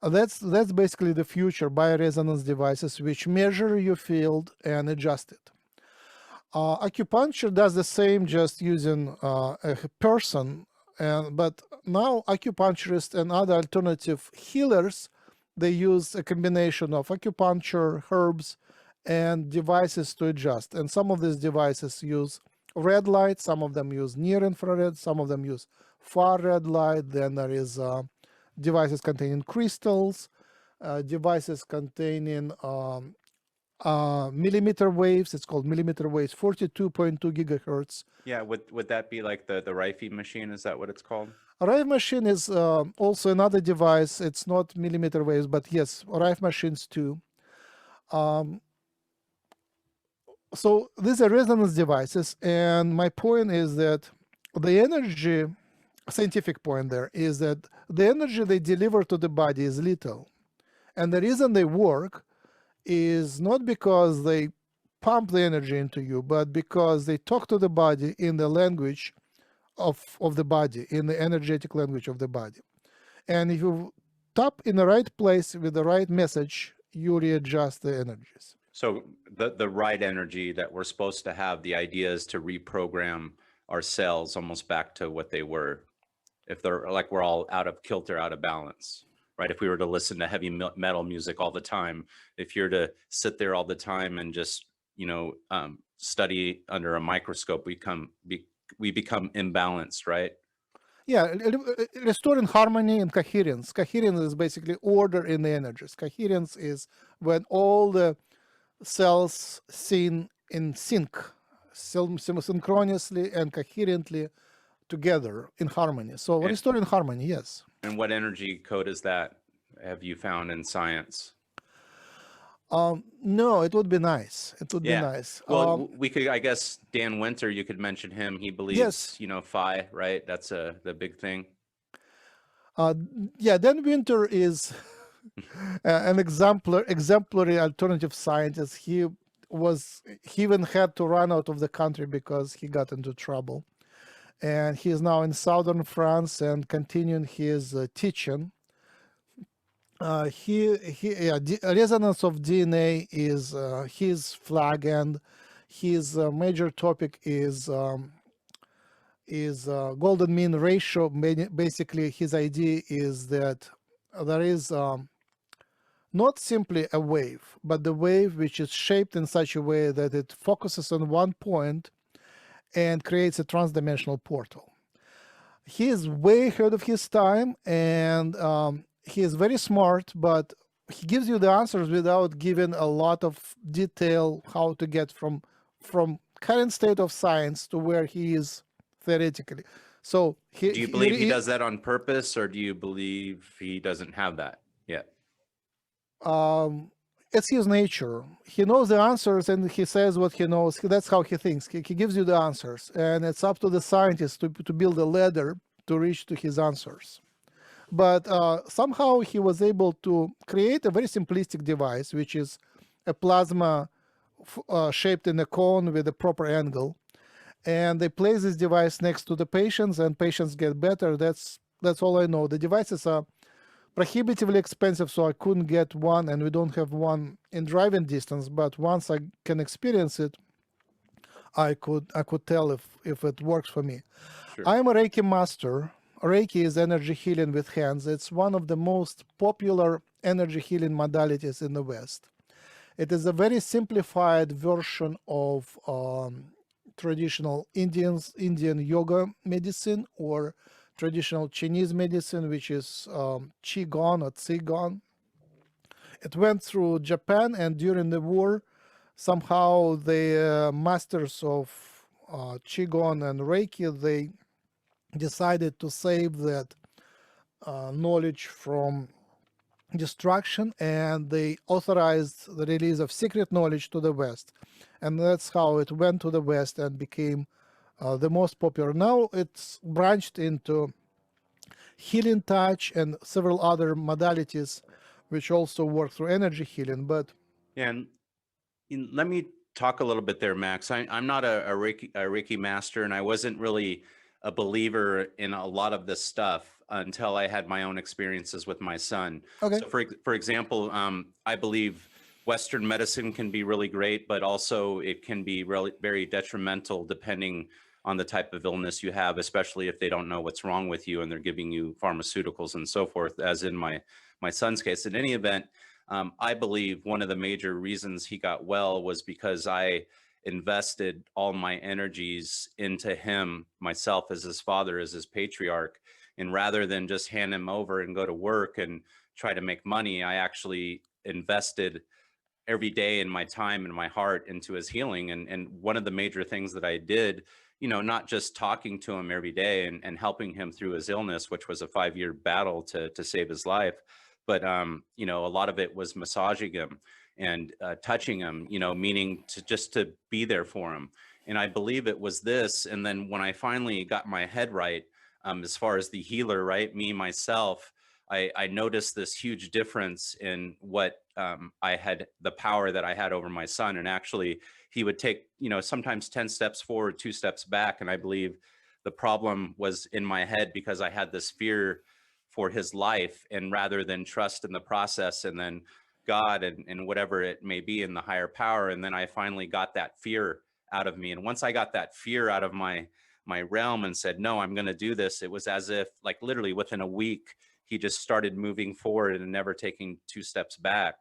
that's basically the future: bioresonance devices which measure your field and adjust it. Acupuncture does the same, just using a person, but now acupuncturists and other alternative healers, they use a combination of acupuncture, herbs, and devices to adjust. And some of these devices use red light, some of them use near infrared, some of them use far red light. Then there is devices containing crystals, devices containing millimeter waves. It's called millimeter waves, 42.2 gigahertz. Yeah, would that be like the Rife machine? Is that what it's called? A Rife machine is also another device. It's not millimeter waves, but yes, Rife machines too. So these are resonance devices, and my point is that the energy, scientific point there, is that the energy they deliver to the body is little. And the reason they work is not because they pump the energy into you, but because they talk to the body in the language of the body, in the energetic language of the body. And if you tap in the right place with the right message, you readjust the energies. So the right energy that we're supposed to have, the idea is to reprogram our cells almost back to what they were. If they're like, we're all out of kilter, out of balance, right? If we were to listen to heavy metal music all the time, if you're to sit there all the time and just, study under a microscope, we become imbalanced, right? Yeah, restoring harmony and coherence. Coherence is basically order in the energies. Coherence is when all the cells seen in sync, synchronously and coherently together in harmony. So restoring harmony, yes. And what energy code is that, have you found in science? No, it would be nice. It would be nice. Well, we could, I guess, Dan Winter, you could mention him. He believes, Phi, right? That's the big thing. Yeah, Dan Winter is an exemplary alternative scientist. He even had to run out of the country because he got into trouble. And he is now in southern France and continuing his teaching. Resonance of DNA is his flag, and his major topic is golden mean ratio. Basically, his idea is that there is not simply a wave, but the wave which is shaped in such a way that it focuses on one point and creates a transdimensional portal. He is way ahead of his time, and he is very smart, but he gives you the answers without giving a lot of detail how to get from current state of science to where he is theoretically. So Do you believe he does that on purpose, or do you believe he doesn't have that yet? It's his nature. He knows the answers and he says what he knows. That's how he thinks. He gives you the answers, and it's up to the scientist to build a ladder to reach to his answers. But somehow he was able to create a very simplistic device, which is a plasma shaped in a cone with a proper angle. And they place this device next to the patients, and patients get better. That's all I know. The devices are prohibitively expensive, so I couldn't get one, and we don't have one in driving distance. But once I can experience it, I could tell if it works for me. Sure. I'm a Reiki master. Reiki is energy healing with hands. It's one of the most popular energy healing modalities in the West. It is a very simplified version of traditional Indian yoga medicine or traditional Chinese medicine, which is Qigong or Qigong. It went through Japan, and during the war, somehow the masters of Qigong and Reiki, they decided to save that knowledge from destruction, and they authorized the release of secret knowledge to the West. And that's how it went to the West and became the most popular. Now it's branched into healing touch and several other modalities which also work through energy healing. But and let me talk a little bit there, Max. I'm not a Reiki master, and I wasn't really a believer in a lot of this stuff until I had my own experiences with my son. okay. So for example, I believe Western medicine can be really great, but also it can be really very detrimental depending on the type of illness you have, especially if they don't know what's wrong with you and they're giving you pharmaceuticals and so forth, as in my son's case. In any event, I believe one of the major reasons he got well was because I invested all my energies into him, myself as his father, as his patriarch. And rather than just hand him over and go to work and try to make money, I actually invested every day in my time and my heart into his healing. And one of the major things that I did, not just talking to him every day and helping him through his illness, which was a 5-year battle to save his life, but a lot of it was massaging him and touching him, meaning to be there for him. And I believe it was this. And then when I finally got my head right, as far as the healer, right, me, myself, I noticed this huge difference in what I had, the power that I had over my son. And actually, he would take, sometimes 10 steps forward, 2 steps back. And I believe the problem was in my head because I had this fear for his life. And rather than trust in the process and then God and whatever it may be in the higher power. And then I finally got that fear out of me. And once I got that fear out of my realm and said, no, I'm going to do this, it was as if like literally within a week, he just started moving forward and never taking 2 steps back.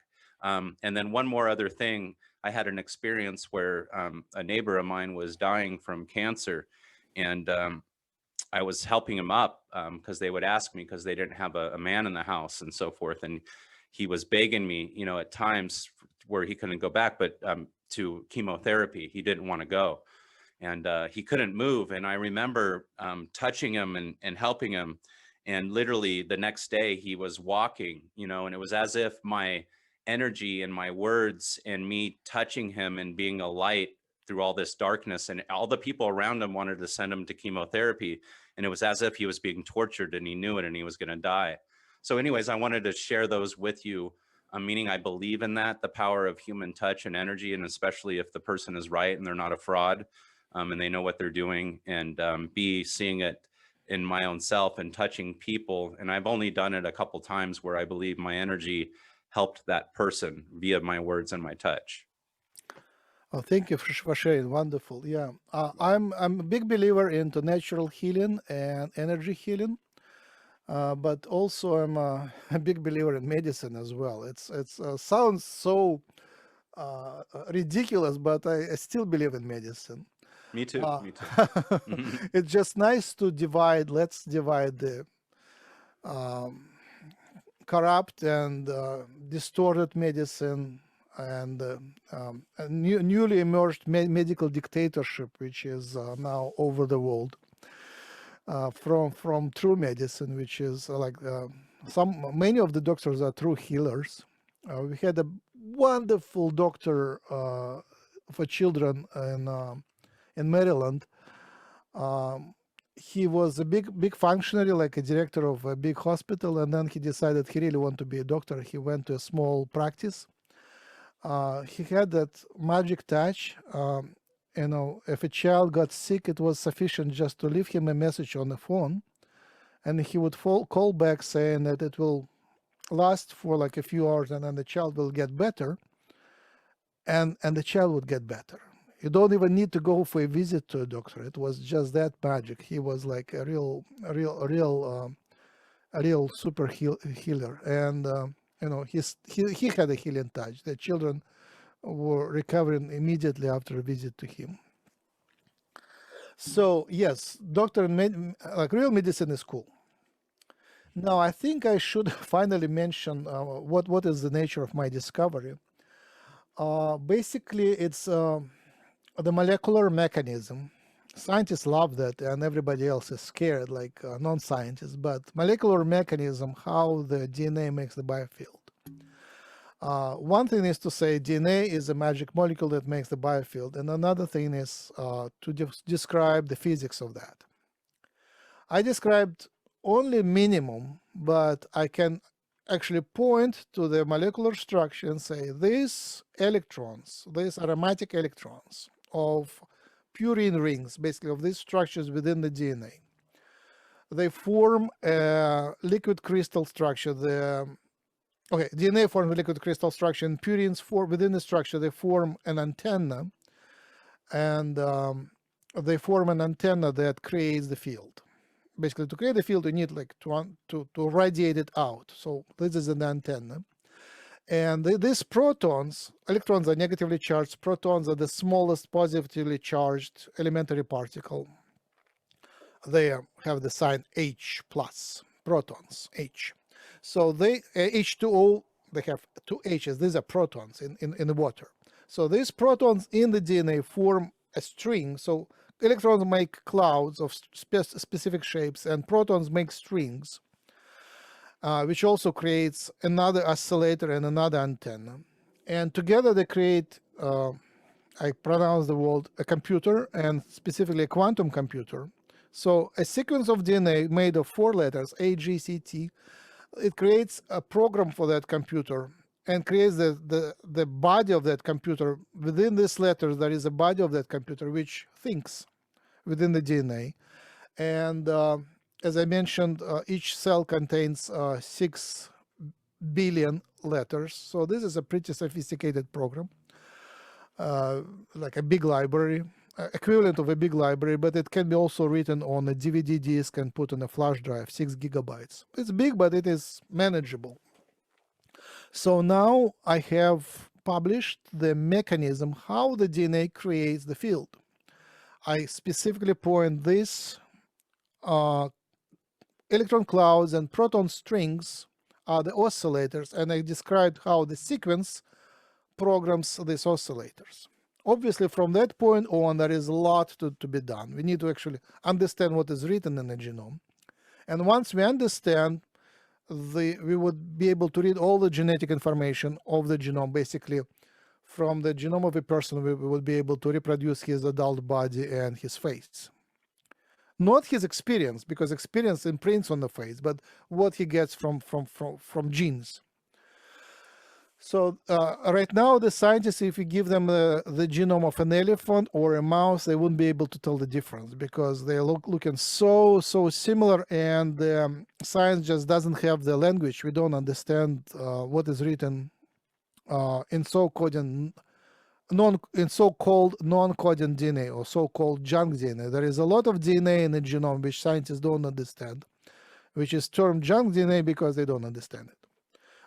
And then one more other thing, I had an experience where a neighbor of mine was dying from cancer, and I was helping him up because they would ask me because they didn't have a man in the house and so forth. And he was begging me, at times where he couldn't go back, but to chemotherapy, he didn't want to go. And he couldn't move. And I remember touching him and helping him. And literally the next day he was walking, and it was as if my energy and my words and me touching him and being a light through all this darkness, and all the people around him wanted to send him to chemotherapy. And it was as if he was being tortured and he knew it and he was going to die. So anyways, I wanted to share those with you, meaning I believe in that, the power of human touch and energy, and especially if the person is right and they're not a fraud and they know what they're doing, and B, seeing it in my own self and touching people. And I've only done it a couple times where I believe my energy helped that person via my words and my touch. Oh, thank you for sharing. Wonderful. Yeah, I'm a big believer into natural healing and energy healing, but also I'm a big believer in medicine as well. It's sounds so ridiculous, but I still believe in medicine. Me too. Me too. It's just nice to divide. Let's divide the corrupt and distorted medicine and a newly emerged medical dictatorship, which is now over the world, from true medicine, which is many of the doctors are true healers. We had a wonderful doctor for children in Maryland. He was a big functionary, like a director of a big hospital, and then he decided he really wanted to be a doctor. He went to a small practice. He had that magic touch. If a child got sick, it was sufficient just to leave him a message on the phone, and he would call back saying that it will last for like a few hours, and then the child will get better, and the child would get better. You don't even need to go for a visit to a doctor. It was just that magic. He was like a real super healer, and he had a healing touch. The children were recovering immediately after a visit to him. So yes, like real medicine is cool. Now I think I should finally mention what is the nature of my discovery. Basically, it's the molecular mechanism. Scientists love that, and everybody else is scared, like non-scientists. But molecular mechanism, how the DNA makes the biofield. One thing is to say DNA is a magic molecule that makes the biofield, and another thing is to describe the physics of that. I described only minimum, but I can actually point to the molecular structure and say these electrons, these aromatic electrons of purine rings, basically of these structures within the DNA, they form a liquid crystal structure. DNA forms a liquid crystal structure, and purines within the structure, they form an antenna, and they form an antenna that creates the field. Basically, to create the field, you need like to radiate it out. So this is an antenna. And these protons, electrons are negatively charged. Protons are the smallest positively charged elementary particle. They have the sign H plus, protons, H. So they, H2O, they have two H's. These are protons in the water. So these protons in the DNA form a string. So electrons make clouds of specific shapes, and protons make strings, which also creates another oscillator and another antenna. And together they create, I pronounce the word, a computer, and specifically a quantum computer. So a sequence of DNA made of 4 letters, A, G, C, T, it creates a program for that computer and creates the body of that computer. Within these letters, there is a body of that computer which thinks within the DNA. And as I mentioned, each cell contains 6 billion letters. So this is a pretty sophisticated program, like a big library, equivalent of a big library, but it can be also written on a DVD disc and put on a flash drive, 6 gigabytes. It's big, but it is manageable. So now I have published the mechanism how the DNA creates the field. I specifically point these electron clouds and proton strings are the oscillators, and I described how the sequence programs these oscillators. Obviously, from that point on, there is a lot to be done. We need to actually understand what is written in the genome. And once we understand, we would be able to read all the genetic information of the genome. Basically, from the genome of a person, we would be able to reproduce his adult body and his face. Not his experience, because experience imprints on the face, but what he gets from genes. So right now, the scientists, if you give them the genome of an elephant or a mouse, they wouldn't be able to tell the difference because they looking so similar, and science just doesn't have the language. We don't understand what is written in so-called non-coding DNA or so-called junk DNA. There is a lot of DNA in the genome which scientists don't understand, which is termed junk DNA because they don't understand it.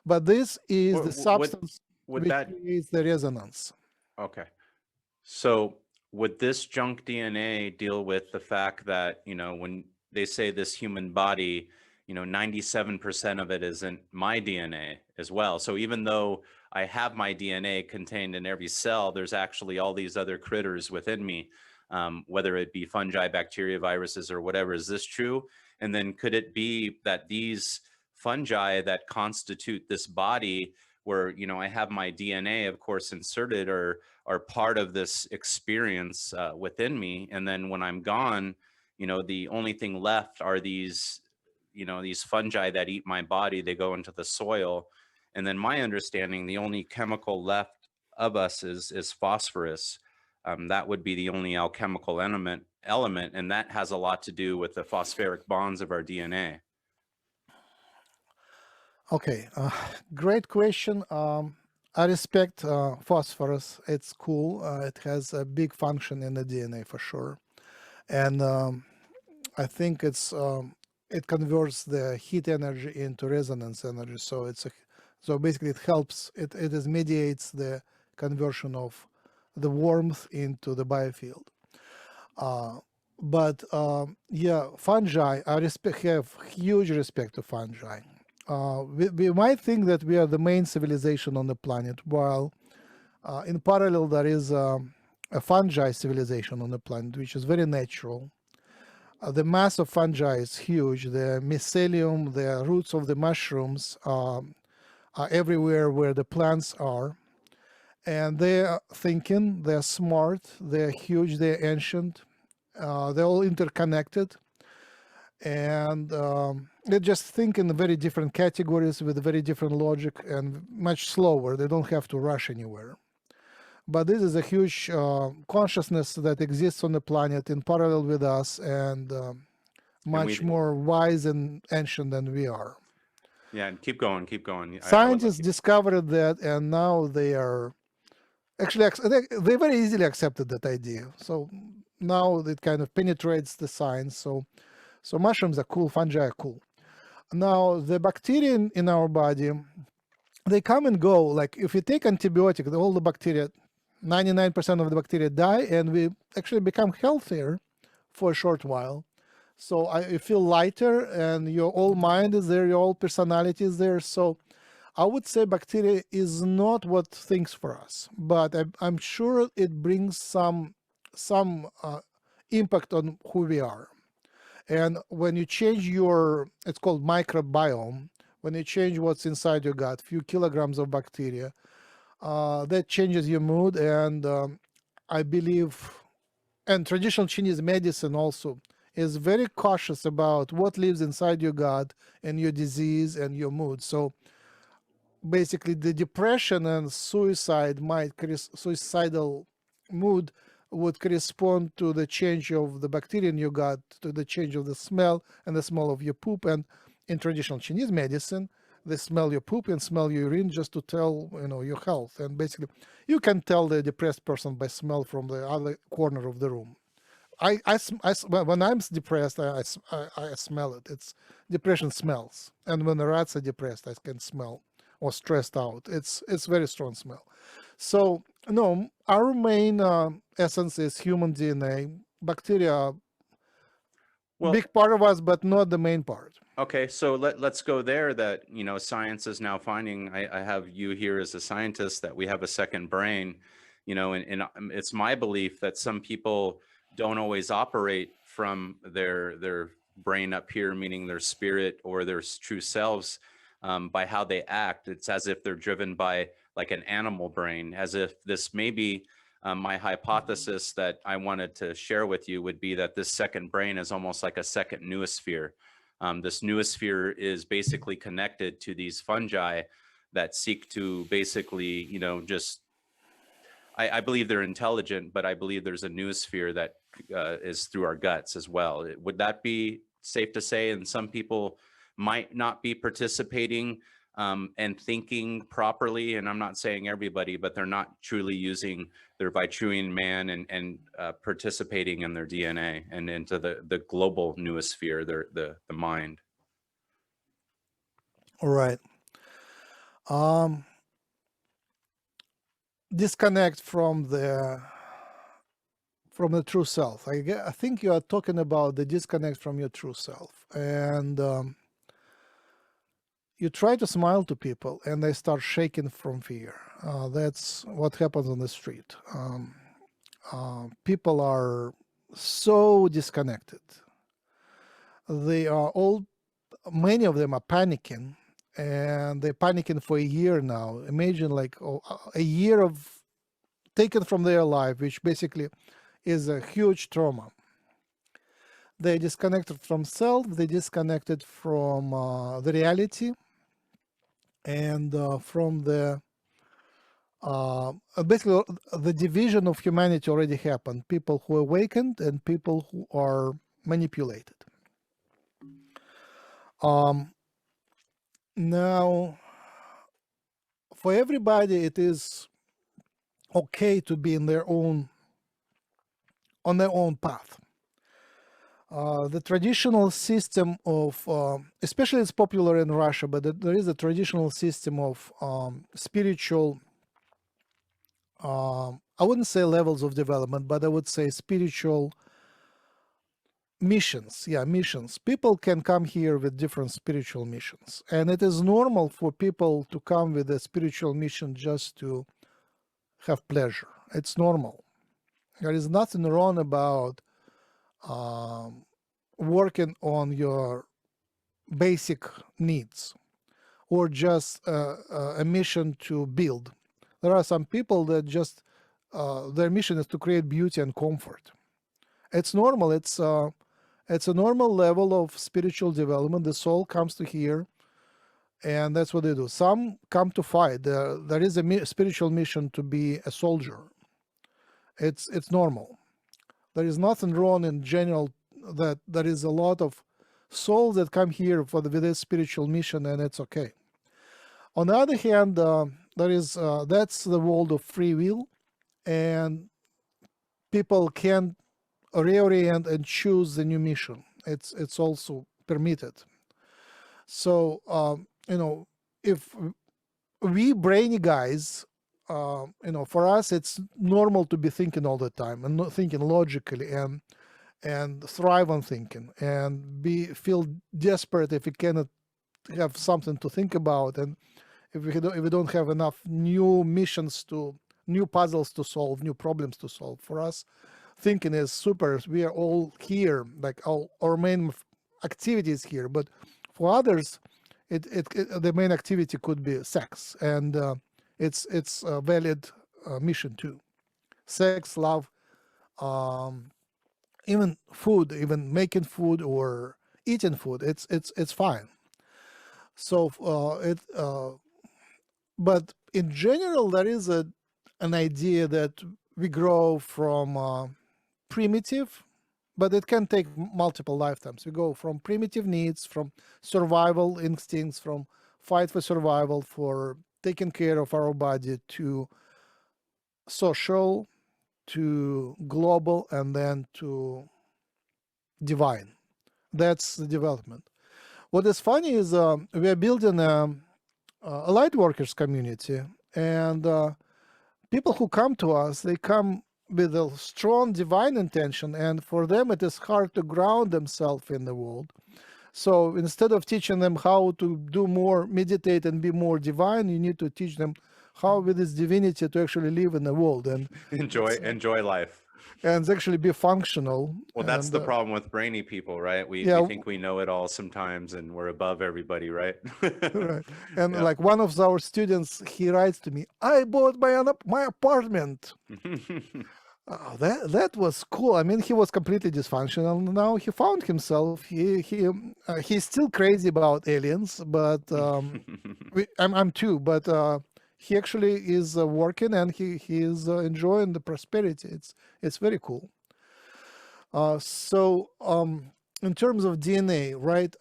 But this is the substance which creates the resonance. Okay. So would this junk DNA deal with the fact that, when they say this human body, 97% of it isn't my DNA as well. So even though I have my DNA contained in every cell, there's actually all these other critters within me, whether it be fungi, bacteria, viruses, or whatever. Is this true? And then could it be that these fungi that constitute this body, where I have my DNA, of course, inserted, or are part of this experience within me, and then when I'm gone, the only thing left are these fungi that eat my body. They go into the soil, and then my understanding, the only chemical left of us is phosphorus. That would be the only alchemical element, and that has a lot to do with the phosphoric bonds of our DNA. Okay, great question. I respect phosphorus. It's cool. It has a big function in the DNA for sure, and I think it converts the heat energy into resonance energy. So basically it helps. It is mediates the conversion of the warmth into the biofield. But yeah, fungi. I have huge respect to fungi. We might think that we are the main civilization on the planet, while in parallel there is a fungi civilization on the planet, which is very natural. The mass of fungi is huge. The mycelium, the roots of the mushrooms are everywhere where the plants are. And they are thinking, they're smart, they're huge, they're ancient, they're all interconnected. And they just think in very different categories with very different logic and much slower. They don't have to rush anywhere. But this is a huge consciousness that exists on the planet in parallel with us, and much more wise and ancient than we are. Yeah, and keep going, keep going. Scientists discovered that, and now they are actually they very easily accepted that idea. So now it kind of penetrates the science. So mushrooms are cool, fungi are cool. Now the bacteria in our body, they come and go. Like if you take antibiotic, all the bacteria, 99% of the bacteria die, and we actually become healthier for a short while. So you feel lighter, and your whole mind is there, your whole personality is there. So I would say bacteria is not what thinks for us, but I'm sure it brings some impact on who we are. And when you change it's called microbiome, when you change what's inside your gut, few kilograms of bacteria, that changes your mood. And I believe, and traditional Chinese medicine also is very cautious about what lives inside your gut and your disease and your mood. So basically the depression and suicidal mood would correspond to the change of the bacteria in your gut, to the change of the smell and the smell of your poop. And in traditional Chinese medicine, they smell your poop and smell your urine just to tell your health. And basically you can tell the depressed person by smell from the other corner of the room. When I'm depressed, I smell it. It's depression smells. And when the rats are depressed, I can smell, or stressed out. It's very strong smell. So no, our main essence is human DNA. Bacteria, big part of us, but not the main part. Okay, so let's go there. That science is now finding. I have you here as a scientist, that we have a second brain. And it's my belief that some people don't always operate from their brain up here, meaning their spirit or their true selves, by how they act. It's as if they're driven by like an animal brain, as if this may be my hypothesis that I wanted to share with you would be that this second brain is almost like a second noosphere. This noosphere is basically connected to these fungi that seek to basically, just, I believe they're intelligent, but I believe there's a noosphere that is through our guts as well. Would that be safe to say? And some people might not be participating and thinking properly. And I'm not saying everybody, but they're not truly using their Vitruvian man and participating in their DNA and into the global noosphere, the mind. All right. Disconnect from the true self. I think you are talking about the disconnect from your true self. And you try to smile to people and they start shaking from fear. That's what happens on the street. People are so disconnected. They are all, many of them are panicking, and they're panicking for a year now. Imagine like a year of taken from their life, which basically is a huge trauma. They disconnected from self, they disconnected from the reality, and from the basically the division of humanity already happened. People who awakened and people who are manipulated. Now, for everybody, it is okay to be in their own, on their own path. The traditional system of, especially it's popular in Russia, but there is a traditional system of spiritual, I wouldn't say levels of development, but I would say spiritual missions. Yeah, missions. People can come here with different spiritual missions. And it is normal for people to come with a spiritual mission just to have pleasure. It's normal. There is nothing wrong about working on your basic needs or just a mission to build. There are some people that just their mission is to create beauty and comfort. It's normal. It's a normal level of spiritual development. The soul comes to here, and that's what they do. Some come to fight. There is a spiritual mission to be a soldier. It's normal. There is nothing wrong in general. That there is a lot of souls that come here for with this spiritual mission, and it's okay. On the other hand, there is that's the world of free will, and people can reorient and choose the new mission. It's also permitted. So if we brainy guys, for us it's normal to be thinking all the time and not thinking logically and thrive on thinking and feel desperate if we cannot have something to think about, and if we don't have enough new missions new puzzles to solve, new problems to solve. For us, thinking is super. We are all here, like our main activity is here. But for others, the main activity could be sex, and it's a valid mission too. Sex, love, even food, even making food or eating food. It's fine. So but in general, there is an idea that we grow from primitive, but it can take multiple lifetimes. We go from primitive needs, from survival instincts, from fight for survival, for taking care of our body, to social, to global, and then to divine. That's the development. What is funny is we are building a light workers community, and people who come to us, they come with a strong divine intention, and for them it is hard to ground themselves in the world. So instead of teaching them how to do more, meditate and be more divine, you need to teach them how with this divinity to actually live in the world and enjoy life and actually be functional. Well, that's the problem with brainy people, right? We think we know it all sometimes and we're above everybody, right? Right. And like one of our students, he writes to me, I bought my apartment. That was cool. I mean, he was completely dysfunctional. Now he found himself. He's still crazy about aliens, but I'm too. But he actually is working, and he is enjoying the prosperity. It's very cool. So in terms of DNA, right?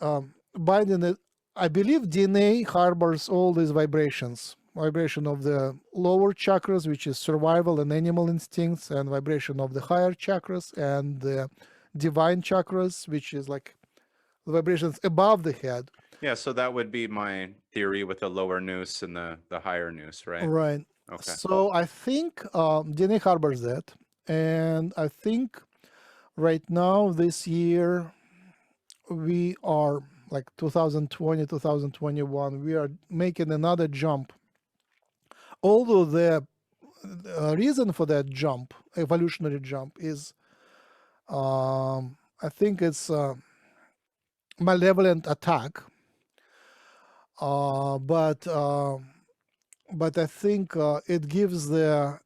Biden, I believe DNA harbors all these vibrations. Vibration of the lower chakras, which is survival and animal instincts, and vibration of the higher chakras and the divine chakras, which is like the vibrations above the head. Yeah, so that would be my theory with the lower nous and the higher nous, right? Right. Okay. So I think DNA harbors that, and I think right now this year we are like 2020, 2021, we are making another jump. Although the reason for that jump, evolutionary jump, is I think it's malevolent attack, but I think it gives the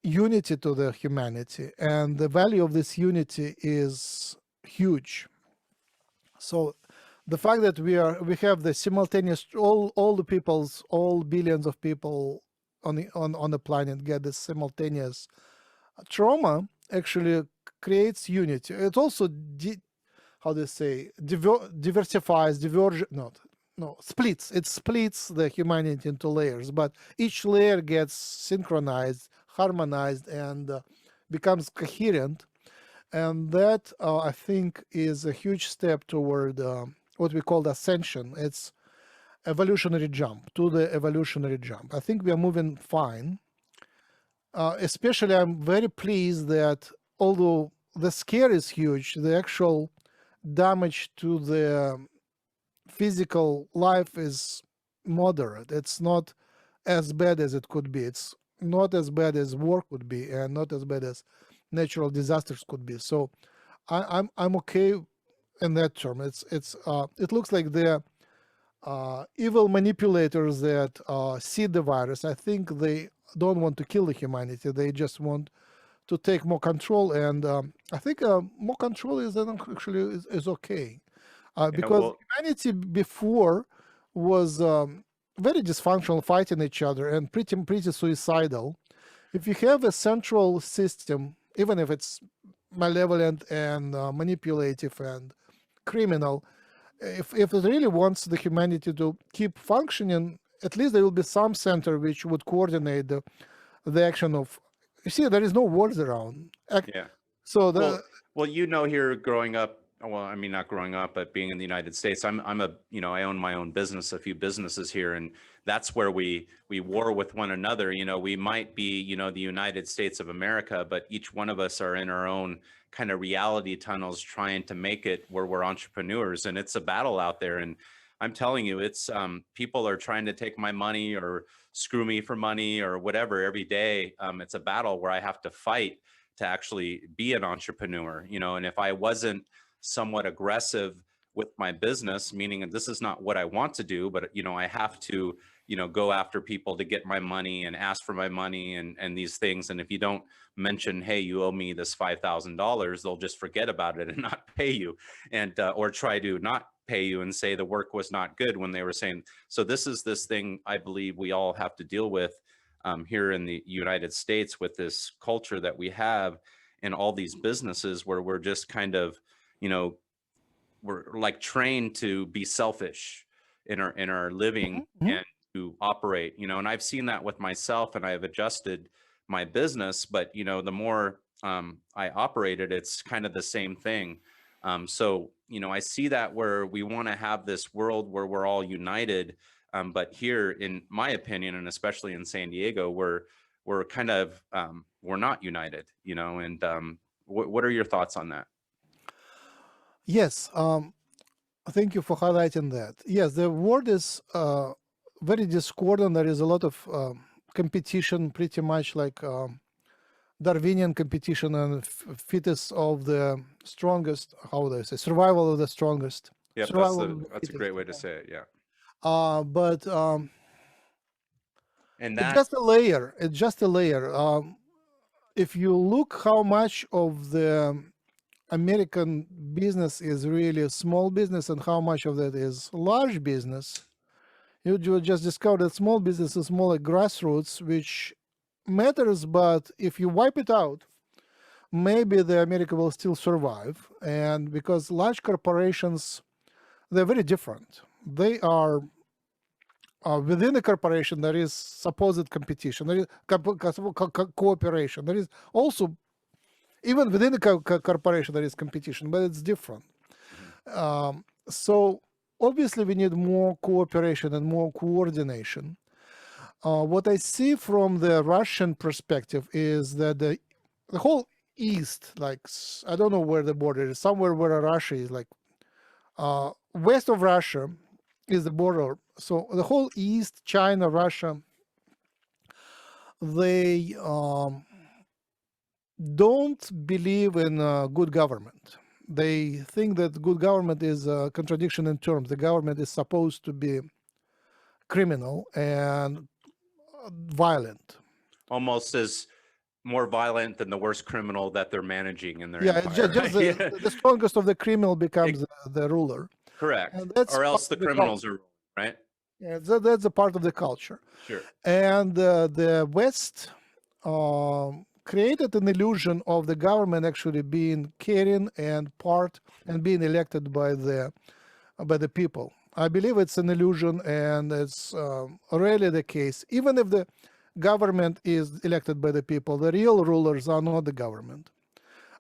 unity to the humanity, and the value of this unity is huge. So the fact that we have the simultaneous, all the peoples, all billions of people on the planet get this simultaneous trauma actually creates unity. It also how do you say, diversifies, splits. It splits the humanity into layers, but each layer gets synchronized, harmonized, and becomes coherent. And that, I think, is a huge step toward what we call the ascension. It's evolutionary jump, to the evolutionary jump. I think we are moving fine. Especially, I'm very pleased that although the scare is huge, the actual damage to the physical life is moderate. It's not as bad as it could be. It's not as bad as war could be, and not as bad as natural disasters could be. So I'm okay in that term. It looks like the evil manipulators that seed the virus, I think they don't want to kill the humanity. They just want to take more control, and I think more control is actually is okay, because humanity before was very dysfunctional, fighting each other, and pretty suicidal. If you have a central system, even if it's malevolent and manipulative and criminal, if it really wants the humanity to keep functioning, at least there will be some center which would coordinate the action of. You see, there is no words around. Yeah. So well, here growing up, well, I mean, not growing up, but being in the United States, I own my own business, a few businesses here, and that's where we war with one another. We might be, the United States of America, but each one of us are in our own kind of reality tunnels trying to make it where we're entrepreneurs, and it's a battle out there. And I'm telling you, it's people are trying to take my money or screw me for money or whatever every day. It's a battle where I have to fight to actually be an entrepreneur, and if I wasn't somewhat aggressive with my business, meaning this is not what I want to do, but I have to, go after people to get my money and ask for my money and these things. And if you don't mention, hey, you owe me this $5,000, they'll just forget about it and not pay you, and or try to not pay you and say the work was not good when they were saying. So this is this thing I believe we all have to deal with here in the United States, with this culture that we have in all these businesses where we're just kind of, we're like trained to be selfish in our living and to operate, and I've seen that with myself, and I've adjusted my business, but the more I operated, it's kind of the same thing. So I see that where we want to have this world where we're all united, but here, in my opinion, and especially in San Diego, we're kind of we're not united, and what are your thoughts on that? Yes, thank you for highlighting that. Yes, the world is very discordant. There is a lot of competition, pretty much like Darwinian competition, and fittest of the strongest. How would I say? Survival of the strongest. Yeah, that's a great way to say it. Yeah. But and it's just a layer. It's just a layer. If you look how much of the American business is really a small business and how much of that is large business, you just discover that small business is more like grassroots, which matters, but if you wipe it out, maybe the America will still survive. And because large corporations, they're very different. They are within the corporation, there is supposed competition, there is cooperation. There is also, even within the corporation, there is competition, but it's different. So obviously, we need more cooperation and more coordination. What I see from the Russian perspective is that the whole East, like, I don't know where the border is, somewhere where Russia is, like West of Russia is the border. So the whole East, China, Russia, they don't believe in good government. They think that good government is a contradiction in terms. The government is supposed to be criminal and violent. Almost as more violent than the worst criminal that they're managing in their Yeah, empire. just Yeah. the strongest of the criminal becomes the ruler. Correct. And that's Or else part the of the criminals culture. are right. Yeah, that's a part of the culture. Sure. And the West created an illusion of the government actually being caring and part and being elected by the people. I believe it's an illusion, and it's rarely the case. Even if the government is elected by the people, the real rulers are not the government.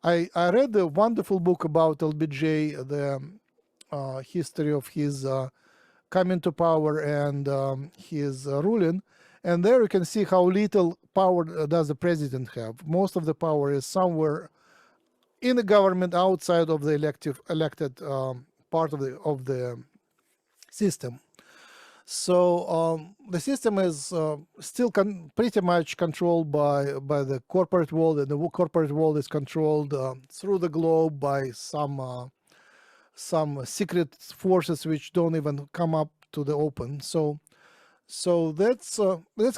I read a wonderful book about LBJ, the history of his coming to power and his ruling. And there you can see how little power does the president have. Most of the power is somewhere in the government, outside of the elected part of the system. So the system is still pretty much controlled by the corporate world, and the corporate world is controlled through the globe by some secret forces which don't even come up to the open. So that's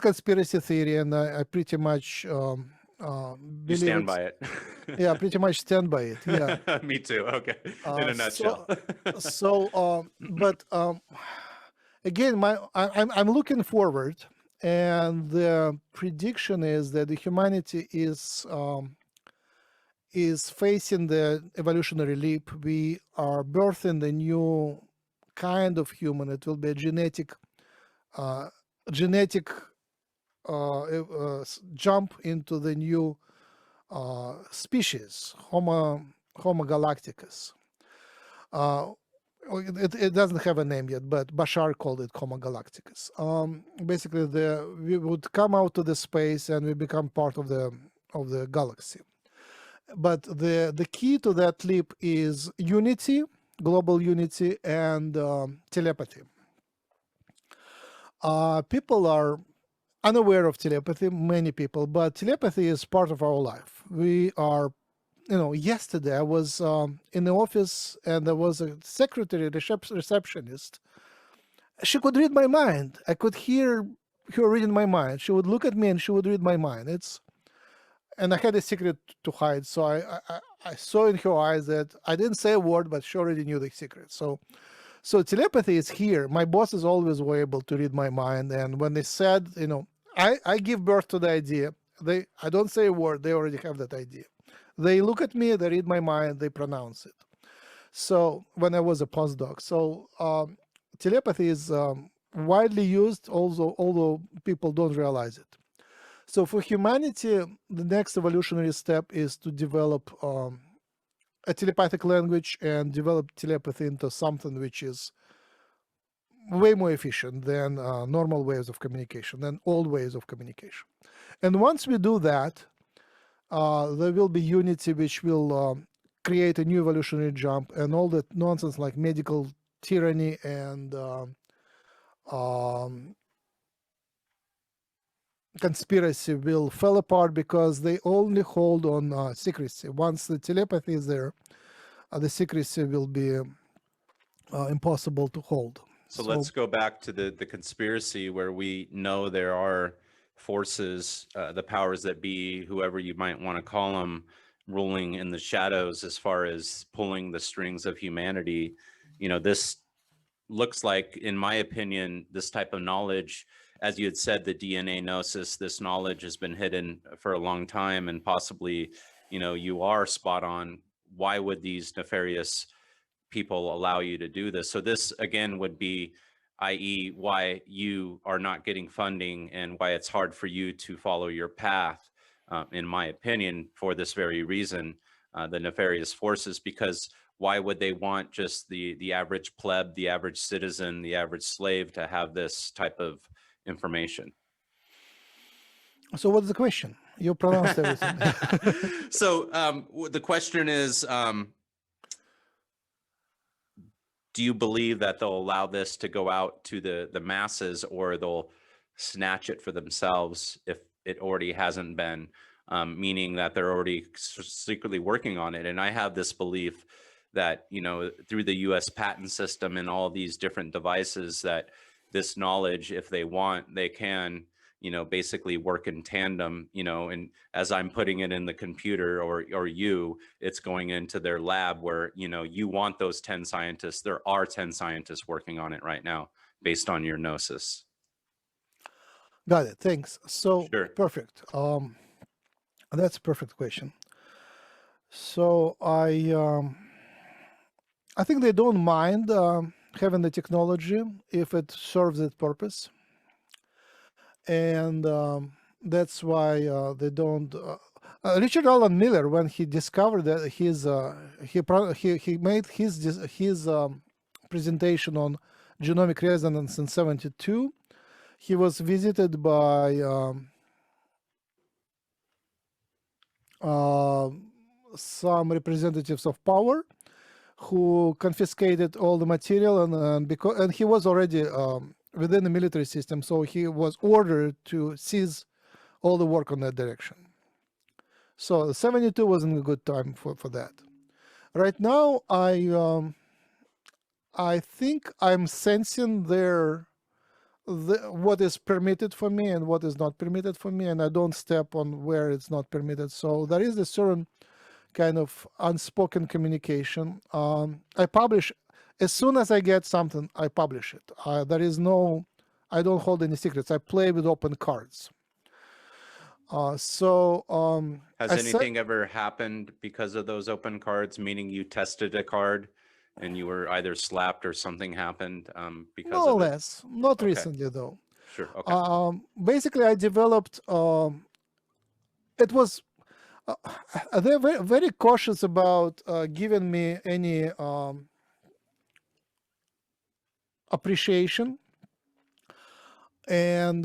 conspiracy theory, and I pretty much You believe stand by it. yeah, pretty much stand by it. Yeah. Me too. Okay. In a nutshell. But again, I'm looking forward, and the prediction is that the humanity is facing the evolutionary leap. We are birthing the new kind of human. It will be a genetic jump into the new species, Homo galacticus. It doesn't have a name yet, but Bashar called it Homo galacticus. Basically, we would come out to the space and we become part of the galaxy. But the key to that leap is unity, global unity, and telepathy. People are unaware of telepathy, many people, but telepathy is part of our life. We are, yesterday I was in the office, and there was a secretary, receptionist. She could read my mind. I could hear her reading my mind. She would look at me and she would read my mind. And I had a secret to hide, so I saw in her eyes that I didn't say a word, but she already knew the secret. So telepathy is here. My bosses always were able to read my mind, and when they said, I give birth to the idea, I don't say a word, they already have that idea. They look at me, they read my mind, they pronounce it. So when I was a postdoc, telepathy is widely used, although people don't realize it. So for humanity, the next evolutionary step is to develop a telepathic language and develop telepathy into something which is way more efficient than normal ways of communication, than old ways of communication. And once we do that, there will be unity which will create a new evolutionary jump, and all that nonsense like medical tyranny and conspiracy will fall apart, because they only hold on secrecy. Once the telepathy is there, the secrecy will be impossible to hold. So let's go back to the conspiracy, where we know there are forces, the powers that be, whoever you might want to call them, ruling in the shadows as far as pulling the strings of humanity. This looks like, in my opinion, this type of knowledge, as you had said, the DNA Gnosis, this knowledge has been hidden for a long time, and possibly, you are spot on. Why would these nefarious people allow you to do this? So this, again, would be, i.e., why you are not getting funding and why it's hard for you to follow your path, in my opinion, for this very reason, the nefarious forces. Because why would they want just the average pleb, the average citizen, the average slave to have this type of information? So what's the question? You pronounced everything. So the question is, do you believe that they'll allow this to go out to the masses, or they'll snatch it for themselves if it already hasn't been, meaning that they're already secretly working on it? And I have this belief that, through the US patent system and all these different devices, that this knowledge, if they want, they can, basically work in tandem, and as I'm putting it in the computer, or it's going into their lab where, you want those 10 scientists. There are 10 scientists working on it right now based on your Gnosis. Got it. Thanks. So Sure. perfect. That's a perfect question. So I think they don't mind having the technology if it serves its purpose, and that's why they don't. Richard Alan Miller, when he discovered that he made his presentation on genomic resonance in '72, he was visited by some representatives of power who confiscated all the material, and he was already within the military system, so he was ordered to cease all the work on that direction. So 72 wasn't a good time for that. Right now, I think I'm sensing what is permitted for me and what is not permitted for me, and I don't step on where it's not permitted. So there is a certain kind of unspoken communication. I publish as soon as I get something. I publish it. I don't hold any secrets. I play with open cards. Has anything ever happened because of those open cards? Meaning you tested a card and you were either slapped or something happened because no of less. Not Okay. recently though. Sure. Okay. Basically, I developed. It was. They're very, very cautious about giving me any appreciation. And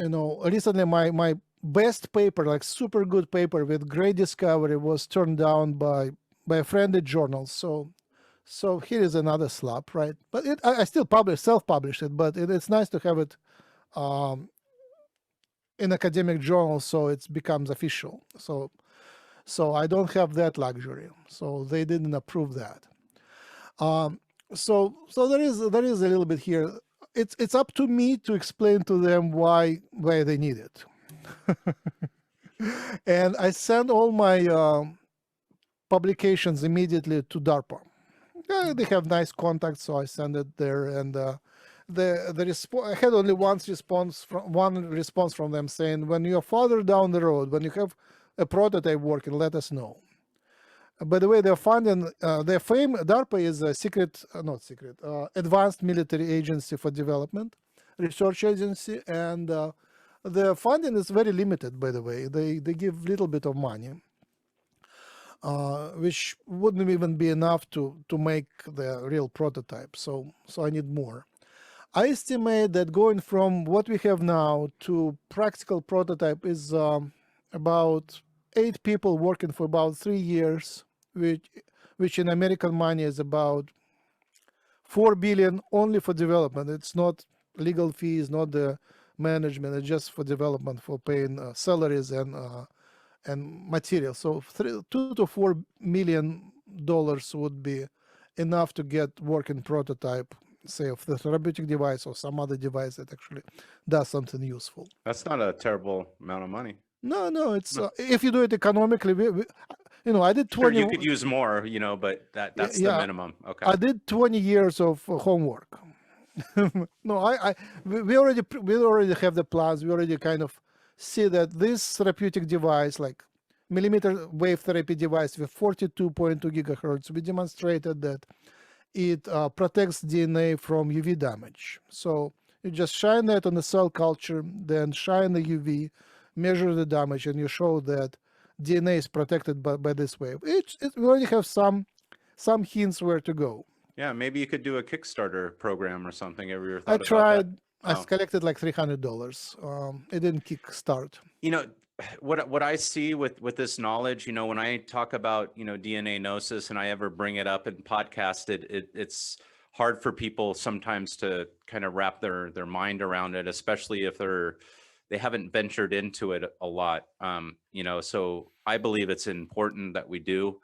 recently my best paper, like super good paper with great discovery, was turned down by a friendly journal. So here is another slap, right? But I still self-published it, but it's nice to have it in academic journals, so it becomes official. So I don't have that luxury. So they didn't approve that. So there is a little bit here. It's up to me to explain to them why they need it. And I send all my publications immediately to DARPA. They have nice contacts, so I send it there. And I had only one response from them saying, when you're farther down the road, when you have a prototype working, let us know. By the way, they're funding DARPA is a advanced military agency for development, research agency, and the funding is very limited, by the way. They give little bit of money, which wouldn't even be enough to make the real prototype. So I need more. I estimate that going from what we have now to practical prototype is about 8 people working for about 3 years, which in American money is about $4 billion only for development. It's not legal fees, not the management. It's just for development, for paying salaries and material. So $2 to $4 million would be enough to get working prototype, say, of the therapeutic device or some other device that actually does something useful. That's not a terrible amount of money. No, it's if you do it economically. I did 20. Sure, you could use more, but that's the minimum. Okay. I did 20 years of homework. No, we already have the plans. We already kind of see that this therapeutic device, like millimeter wave therapy device with 42.2 gigahertz, we demonstrated that it protects DNA from UV damage. So you just shine that on the cell culture, then shine the UV, measure the damage, and you show that DNA is protected by this wave. We already have some hints where to go. Yeah, maybe you could do a Kickstarter program or something. Ever thought I about tried. that? I collected like $300. It didn't kickstart. What I see with this knowledge, when I talk about DNA Gnosis and I ever bring it up and podcast it, it's hard for people sometimes to kind of wrap their mind around it, especially if they haven't ventured into it a lot. So I believe it's important that we do.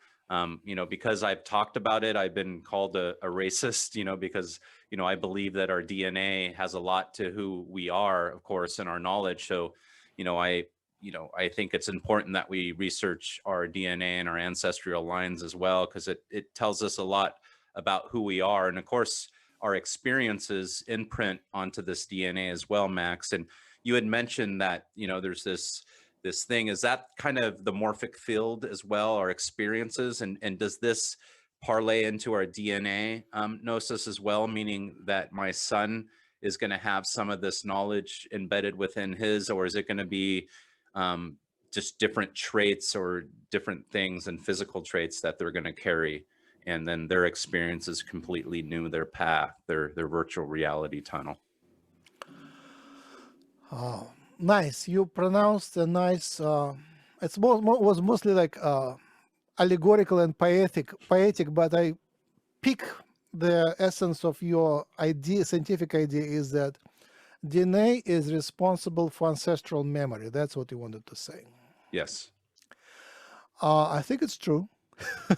Because I've talked about it, I've been called a racist, because, I believe that our DNA has a lot to who we are, of course, and our knowledge. So, I think it's important that we research our DNA and our ancestral lines as well, because it tells us a lot about who we are. And of course, our experiences imprint onto this DNA as well, Max. And you had mentioned that, there's this thing. Is that kind of the morphic field as well, our experiences? And does this parlay into our DNA gnosis as well, meaning that my son is going to have some of this knowledge embedded within his, or is it going to be just different traits or different things and physical traits that they're going to carry? And then their experience is completely new, their path, their virtual reality tunnel. Oh, nice. You pronounced a nice. It's was mostly like allegorical and poetic, but I pick the essence of your idea. Scientific idea is that DNA is responsible for ancestral memory. That's what you wanted to say. Yes. I think it's true.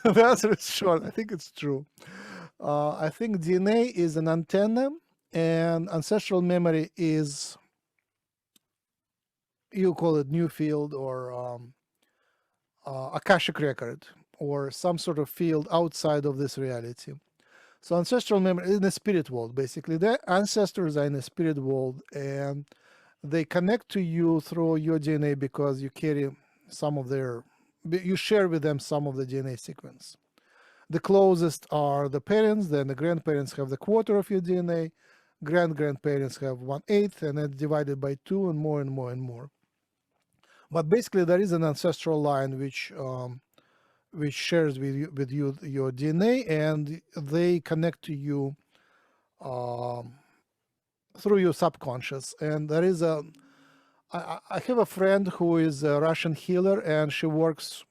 The answer is short. I think it's true. I think DNA is an antenna, and ancestral memory is, you call it new field or Akashic record, or some sort of field outside of this reality. So ancestral memory in the spirit world, basically. The ancestors are in the spirit world, and they connect to you through your DNA because you carry some of you share with them some of the DNA sequence. The closest are the parents, then the grandparents have the quarter of your DNA, grandparents have 1/8, and then divided by 2, and more and more and more. But basically, there is an ancestral line which shares with you your DNA, and they connect to you through your subconscious. And there is I have a friend who is a Russian healer, and she works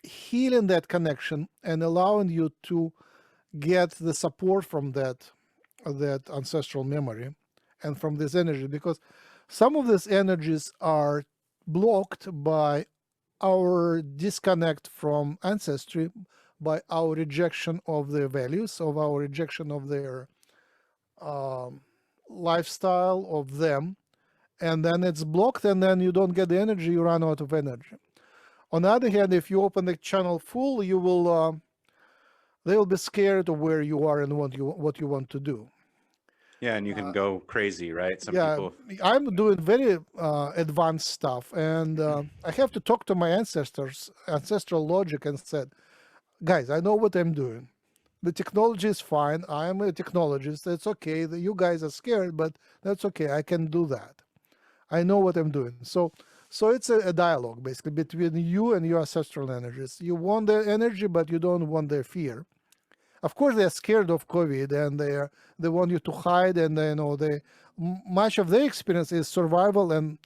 healing that connection and allowing you to get the support from that ancestral memory and from this energy, because some of these energies are blocked by our disconnect from ancestry, by our rejection of their values, of our rejection of their lifestyle, of them, and then it's blocked, and then you don't get the energy, you run out of energy. On the other hand, if you open the channel full, you will they will be scared of where you are and what you want to do. Yeah, and you can go crazy, right? Some people. I'm doing very advanced stuff, and I have to talk to my ancestral logic, and said, guys, I know what I'm doing. The technology is fine. I'm a technologist. It's okay. You guys are scared, but that's okay. I can do that. I know what I'm doing. So it's a dialogue, basically, between you and your ancestral energies. You want their energy, but you don't want their fear. Of course, they're scared of COVID, and they want you to hide, and much of their experience is survival and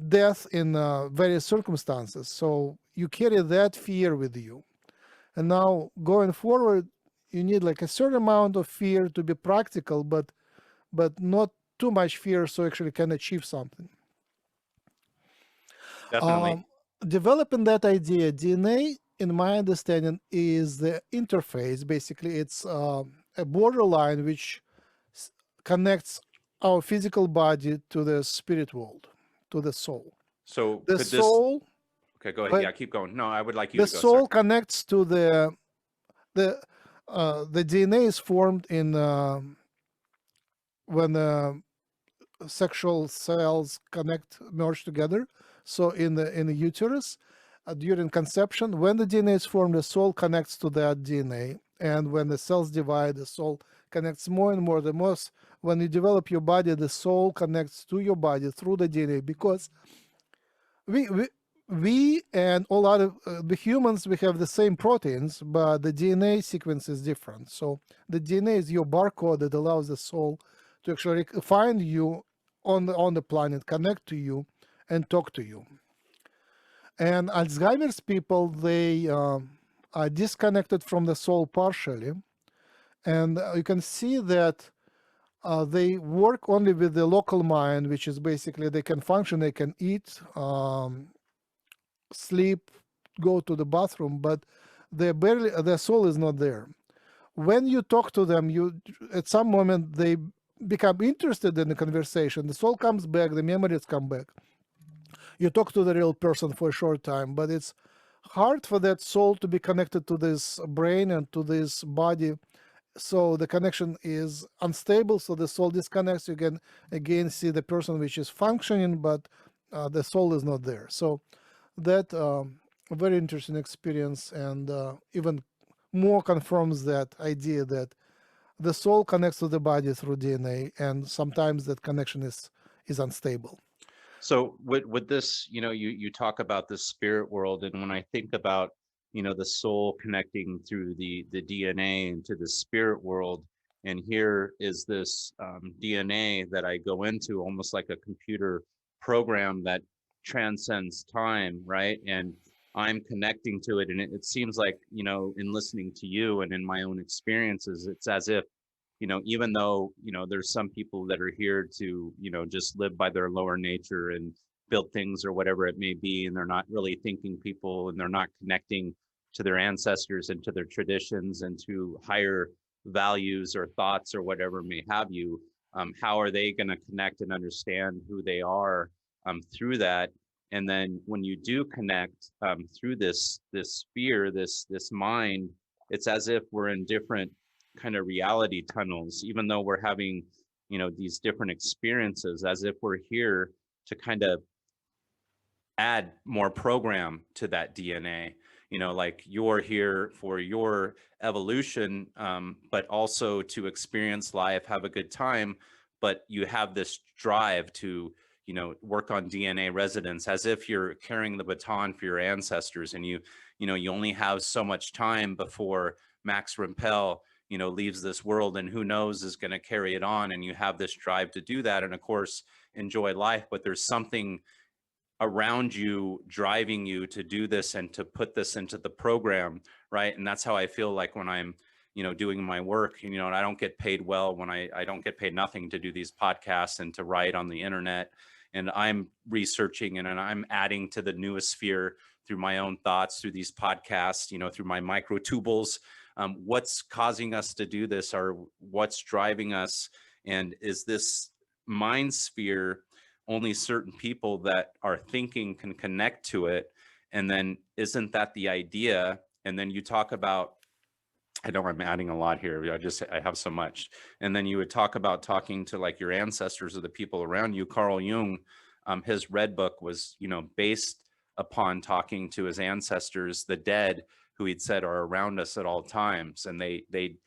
death in various circumstances. So you carry that fear with you. And now going forward, you need like a certain amount of fear to be practical, but not too much fear, so actually can achieve something. Definitely. Developing that idea, DNA, in my understanding, is the interface. Basically, it's a borderline which connects our physical body to the spirit world, to the soul. So the soul. Okay, go ahead. Yeah, keep going. No, I would like you the to go. The soul sir. Connects to the DNA is formed in when sexual cells merge together. So in the uterus, during conception, when the DNA is formed, the soul connects to that DNA, and when the cells divide, the soul connects more and more. When you develop your body, the soul connects to your body through the DNA, because we and all other the humans, we have the same proteins, but the DNA sequence is different. So the DNA is your barcode that allows the soul to actually find you on the planet, connect to you, and talk to you. And Alzheimer's people, they are disconnected from the soul partially, And you can see that they work only with the local mind, which is basically they can function, they can eat, sleep, go to the bathroom, but their soul is not there. When you talk to them, you at some moment they become interested in the conversation. The soul comes back, the memories come back. You talk to the real person for a short time, but it's hard for that soul to be connected to this brain and to this body. So the connection is unstable. So the soul disconnects. You can again see the person which is functioning, but the soul is not there. So that a very interesting experience, and even more confirms that idea that the soul connects to the body through DNA, and sometimes that connection is unstable. So with this, you talk about the spirit world, and when I think about, the soul connecting through the DNA into the spirit world, and here is this DNA that I go into, almost like a computer program that transcends time, right? And I'm connecting to it, and it seems like, in listening to you and in my own experiences, it's as if, even though, there's some people that are here to, just live by their lower nature and build things or whatever it may be, and they're not really thinking people, and they're not connecting to their ancestors and to their traditions and to higher values or thoughts or whatever may have you. How are they going to connect and understand who they are through that? And then when you do connect through this sphere, this mind, it's as if we're in different kind of reality tunnels, even though we're having, these different experiences, as if we're here to kind of add more program to that DNA. Like you're here for your evolution, but also to experience life, have a good time. But you have this drive to, work on DNA residence, as if you're carrying the baton for your ancestors, and you only have so much time before Max Rempel, leaves this world, and who knows is going to carry it on. And you have this drive to do that, and of course, enjoy life. But there's something around you driving you to do this and to put this into the program, right? And that's how I feel like when I'm, doing my work, and I don't get paid well, when I don't get paid nothing to do these podcasts and to write on the internet. And I'm researching and I'm adding to the noosphere through my own thoughts, through these podcasts, through my microtubules. What's causing us to do this, or what's driving us? And is this mind sphere only certain people that are thinking can connect to it? And then isn't that the idea? And then you talk about, I know I'm adding a lot here, I have so much. And then you would talk about talking to like your ancestors or the people around you. Carl Jung, his red book was, based upon talking to his ancestors, the dead, who he'd said are around us at all times, and they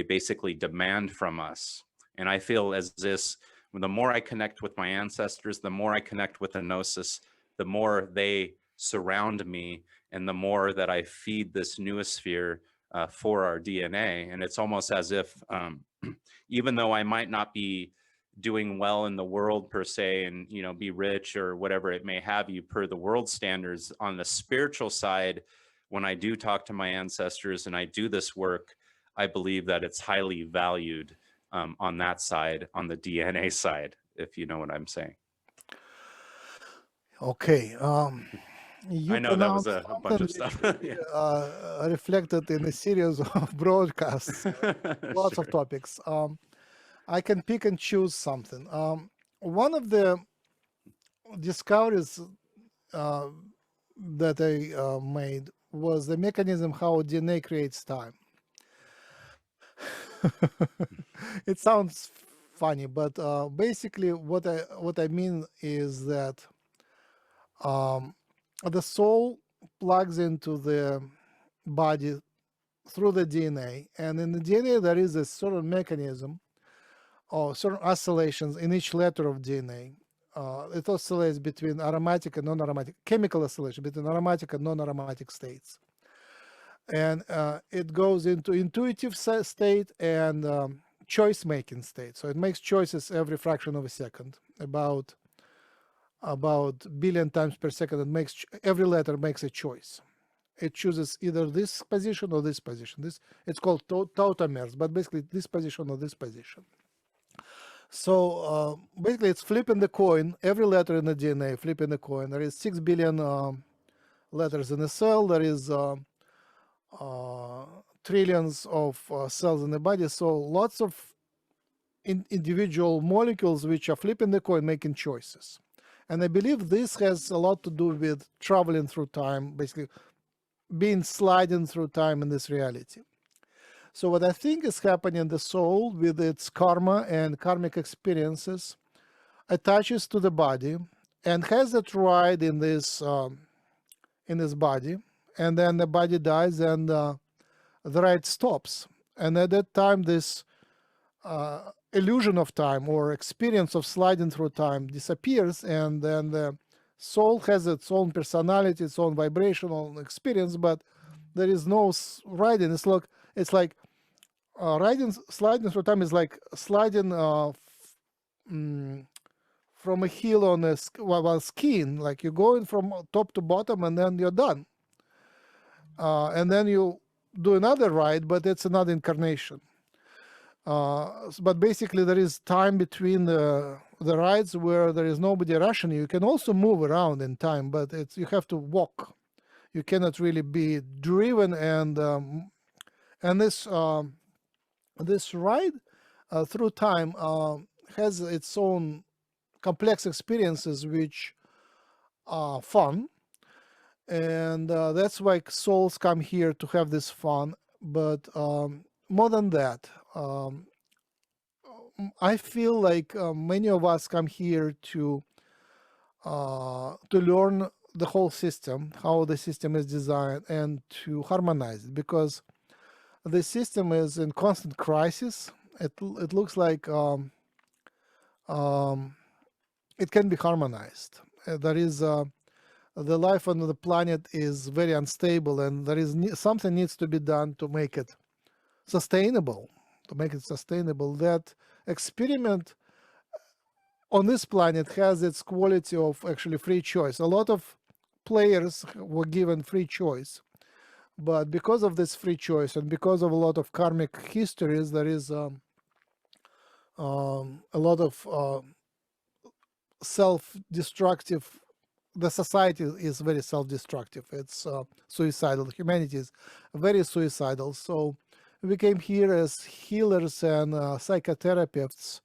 basically demand from us. And I feel as this, the more I connect with my ancestors, the more I connect with the Gnosis, the more they surround me, and the more that I feed this noosphere for our DNA. And it's almost as if, even though I might not be doing well in the world per se, and be rich or whatever it may have you per the world standards, on the spiritual side, when I do talk to my ancestors and I do this work, I believe that it's highly valued on that side, on the DNA side, if you know what I'm saying. Okay. You I know that was pronounced a bunch something of stuff. which Yeah. reflected in a series of broadcasts, lots of Sure. topics. I can pick and choose something. One of the discoveries uh, that I made was the mechanism how DNA creates time. It sounds funny, but basically, what I mean is that the soul plugs into the body through the DNA, and in the DNA there is a certain mechanism or certain oscillations in each letter of DNA. It oscillates between aromatic and non-aromatic, chemical oscillation between aromatic and non-aromatic states. And it goes into intuitive state and choice-making state. So it makes choices every fraction of a second, about billion times per second. It makes every letter makes a choice. it chooses either this position or this position. It's called tautomers, but basically this position or this position. So basically, it's flipping the coin. Every letter in the DNA, flipping the coin. There is 6 billion letters in a cell. There is trillions of cells in the body. So lots of individual molecules which are flipping the coin, making choices. And I believe this has a lot to do with traveling through time, basically being sliding through time in this reality. So what I think is happening in the soul with its karma and karmic experiences attaches to the body and has that ride in this body, and then the body dies and the ride stops. And at that time, this illusion of time or experience of sliding through time disappears, and then the soul has its own personality, its own vibrational experience, but there is no riding. It's like sliding through time is like sliding from a hill on while skiing. Like you're going from top to bottom and then you're done. And then you do another ride, but it's another incarnation. But basically there is time between the rides where there is nobody rushing you. You can also move around in time, but you have to walk. You cannot really be driven, and this ride through time has its own complex experiences which are fun, and that's why souls come here to have this fun. But more than that, I feel like many of us come here to learn the whole system, how the system is designed, and to harmonize it, because the system is in constant crisis. It looks like it can be harmonized. There is the life on the planet is very unstable, and there is something needs to be done to make it sustainable. That experiment on this planet has its quality of actually free choice. A lot of players were given free choice, but because of this free choice and because of a lot of karmic histories, there is a lot of self-destructive. The society is very self-destructive. It's suicidal. Humanity is very suicidal. So we came here as healers and psychotherapists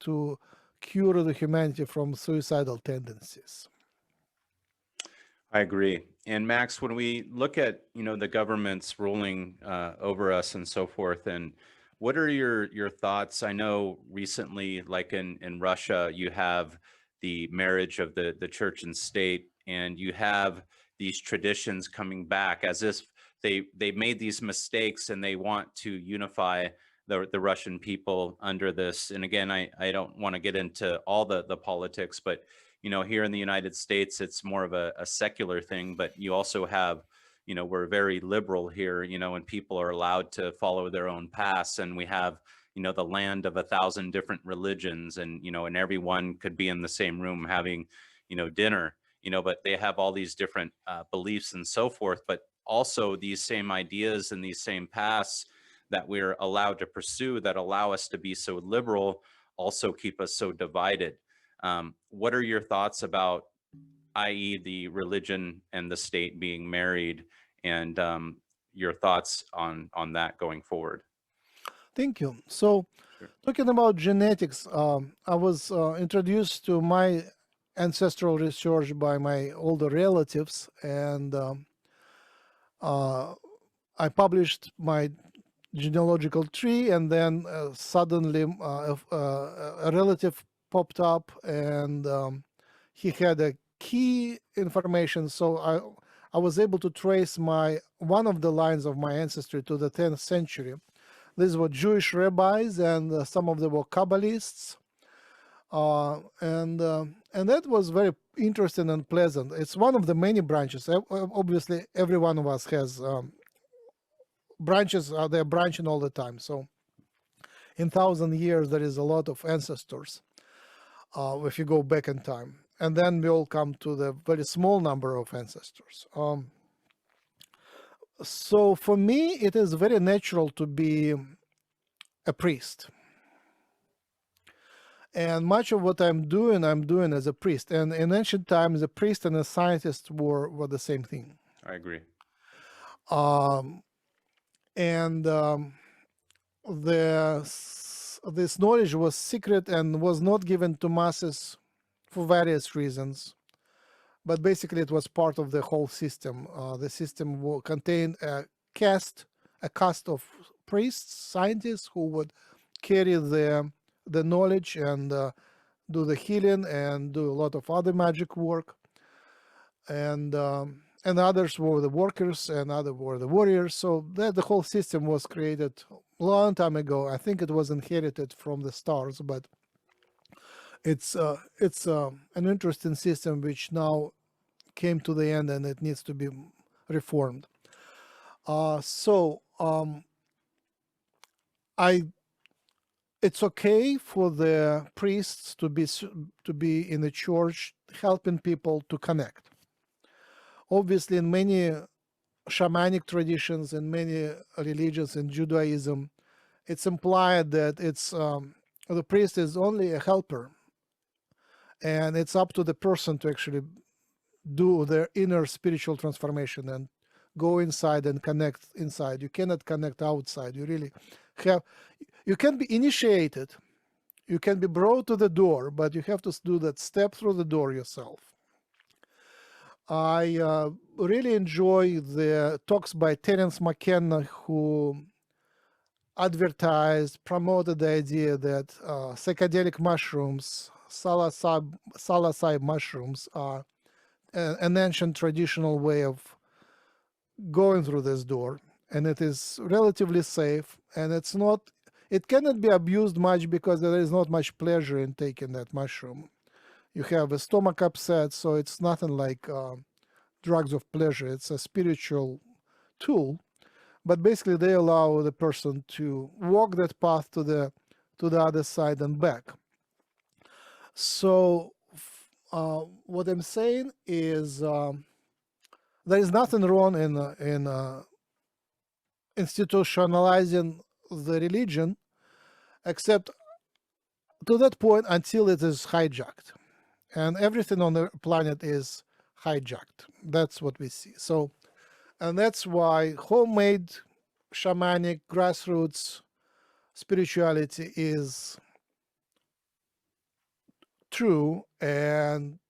to cure the humanity from suicidal tendencies. I agree. And Max, when we look at, the government's ruling over us and so forth, and what are your thoughts? I know recently, like in Russia, you have the marriage of the church and state, and you have these traditions coming back as if they made these mistakes and they want to unify the Russian people under this. And again, I don't want to get into all the politics, but here in the United States, it's more of a secular thing, but you also have, we're very liberal here, and people are allowed to follow their own paths. And we have, the land of 1,000 different religions, and, and everyone could be in the same room having, dinner, but they have all these different beliefs and so forth, but also these same ideas and these same paths that we're allowed to pursue that allow us to be so liberal also keep us so divided. What are your thoughts about, i.e., the religion and the state being married, and your thoughts on that going forward? Thank you. So, talking about genetics, I was introduced to my ancestral research by my older relatives, and I published my genealogical tree, and then suddenly a relative popped up, and he had a key information. So I was able to trace one of the lines of my ancestry to the 10th century. These were Jewish rabbis, and some of them were Kabbalists, and that was very interesting and pleasant. It's one of the many branches. Obviously, every one of us has branches. They're branching all the time. So in 1,000 years, there is a lot of ancestors if you go back in time. And then we all come to the very small number of ancestors. So for me, it is very natural to be a priest. And much of what I'm doing as a priest. And in ancient times, a priest and a scientist were the same thing. I agree. Um, and this knowledge was secret and was not given to masses for various reasons. But basically, it was part of the whole system. The system will contain a caste of priests, scientists who would carry the knowledge and do the healing and do a lot of other magic work. And others were the workers and others were the warriors. So that the whole system was created a long time ago. I think it was inherited from the stars, but it's an interesting system which now came to the end and it needs to be reformed. It's okay for the priests to be in the church helping people to connect. Obviously, in many shamanic traditions and many religions in Judaism, it's implied that the priest is only a helper, and it's up to the person to actually do their inner spiritual transformation and go inside and connect inside. You cannot connect outside. You can be initiated, you can be brought to the door, but you have to do that step through the door yourself. I really enjoy the talks by Terence McKenna, who promoted the idea that psychedelic mushrooms, psilocybe mushrooms, are an ancient traditional way of going through this door, and it is relatively safe, and it cannot be abused much because there is not much pleasure in taking that mushroom. You have a stomach upset, so it's nothing like drugs of pleasure. It's a spiritual tool, but basically they allow the person to walk that path to the other side and back. So what I'm saying is there is nothing wrong in institutionalizing the religion, except to that point until it is hijacked. And everything on the planet is hijacked. That's what we see. So, and that's why homemade shamanic grassroots spirituality is true, and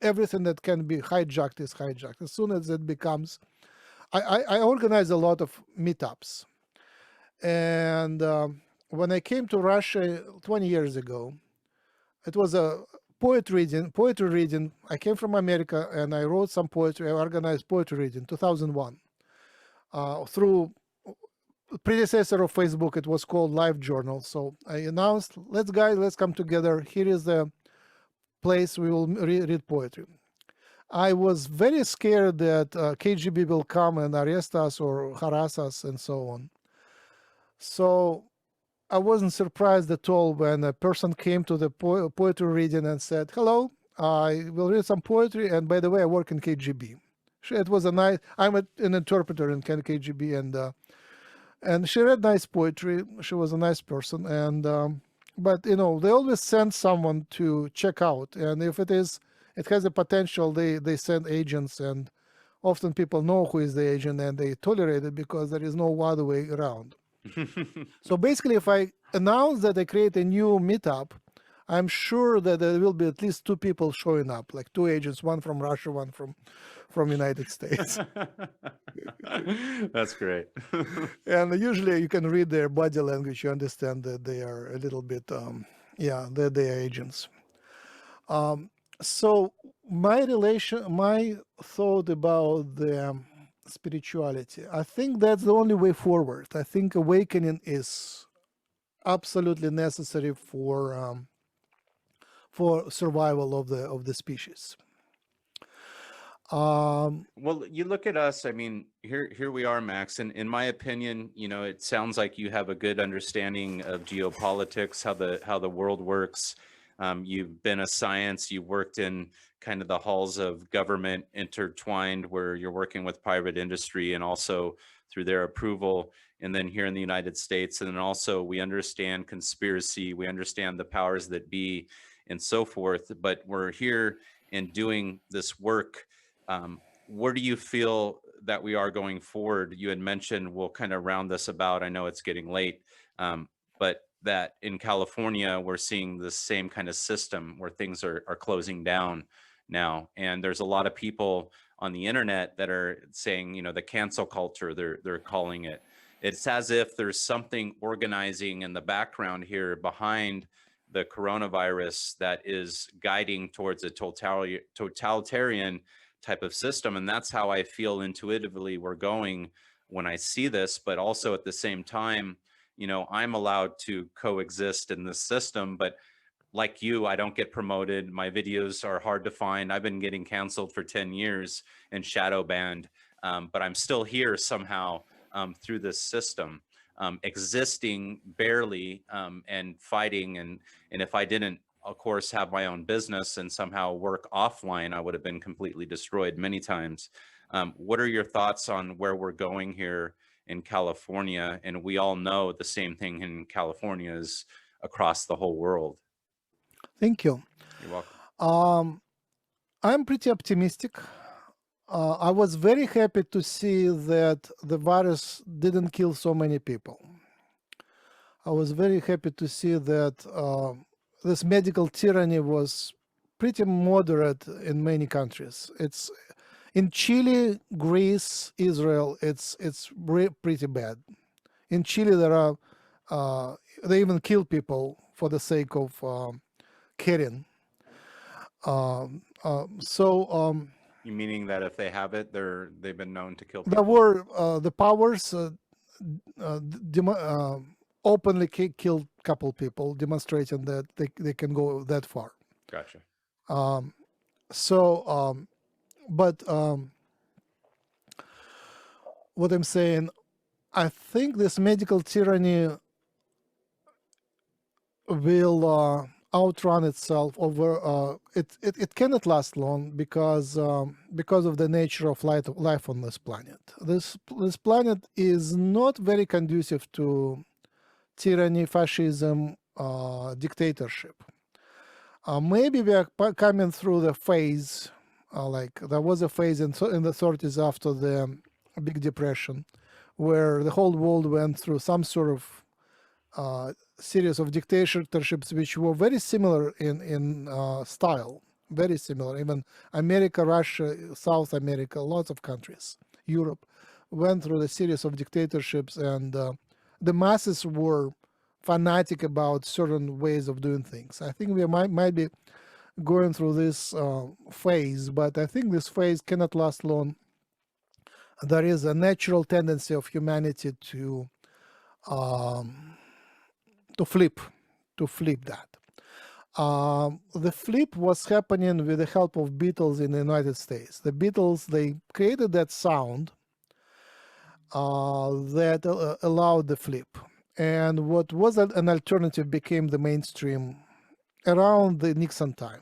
everything that can be hijacked is hijacked. As soon as it becomes, I organize a lot of meetups, and when I came to Russia 20 years ago, it was a poetry reading. I came from America and I wrote some poetry. I organized poetry reading 2001 through predecessor of Facebook. It was called Live Journal. So I announced, let's come together. Here is the place we will read poetry. I was very scared that KGB will come and arrest us or harass us and so on. So I wasn't surprised at all when a person came to the poetry reading and said, "Hello, I will read some poetry, and by the way, I work in KGB." It was I'm an interpreter in KGB, and she read nice poetry. She was a nice person, and but they always send someone to check out, and if it has a potential, they send agents, and often people know who is the agent and they tolerate it because there is no other way around. So basically, if I announce that I create a new meetup, I'm sure that there will be at least two people showing up, like two agents, one from Russia, one from United States. That's great. And usually you can read their body language. You understand that they are a little bit, that they are agents. So my thought about the spirituality, I think that's the only way forward. I think awakening is absolutely necessary for survival of the species. Well, you look at us. I mean, here we are, Max. And in my opinion, it sounds like you have a good understanding of geopolitics, how the world works. You've been a science, you worked in kind of the halls of government intertwined where you're working with private industry and also through their approval. And then here in the United States, and then also we understand conspiracy, we understand the powers that be and so forth, but we're here and doing this work. Where do you feel that we are going forward? You had mentioned, we'll kind of round this about, I know it's getting late, but that in California, we're seeing the same kind of system where things are closing down now. And there's a lot of people on the internet that are saying, the cancel culture, they're calling it. It's as if there's something organizing in the background here behind the coronavirus that is guiding towards a totalitarian type of system. And that's how I feel intuitively we're going when I see this. But also at the same time, I'm allowed to coexist in this system, but like you, I don't get promoted. My videos are hard to find. I've been getting canceled for 10 years and shadow banned, but I'm still here somehow through this system, existing barely and fighting. And if I didn't, of course, have my own business and somehow work offline, I would have been completely destroyed many times. What are your thoughts on where we're going here in California? And we all know the same thing in California is across the whole world. Thank you. You're welcome. I'm pretty optimistic. I was very happy to see that the virus didn't kill so many people. I was very happy to see that this medical tyranny was pretty moderate in many countries. It's in Chile, Greece, Israel. It's pretty bad. In Chile, they even kill people for the sake of killing. You meaning that if they have it, they've been known to kill There people? were the powers openly killed a couple people, demonstrating that they can go that far. Gotcha. What I'm saying, I think this medical tyranny will outrun itself over. It cannot last long because of the nature of life on this planet. This planet is not very conducive to tyranny, fascism, dictatorship. Maybe we are coming through the phase, like there was a phase in the 30s after the Big Depression, where the whole world went through some sort of series of dictatorships which were very similar in style, very similar. Even America, Russia, South America, lots of countries, Europe, went through the series of dictatorships, and the masses were fanatic about certain ways of doing things. I think we might be going through this phase, but I think this phase cannot last long. There is a natural tendency of humanity to flip that. The flip was happening with the help of Beatles in the United States. The Beatles, they created that sound that allowed the flip. And what was an alternative became the mainstream around the Nixon time,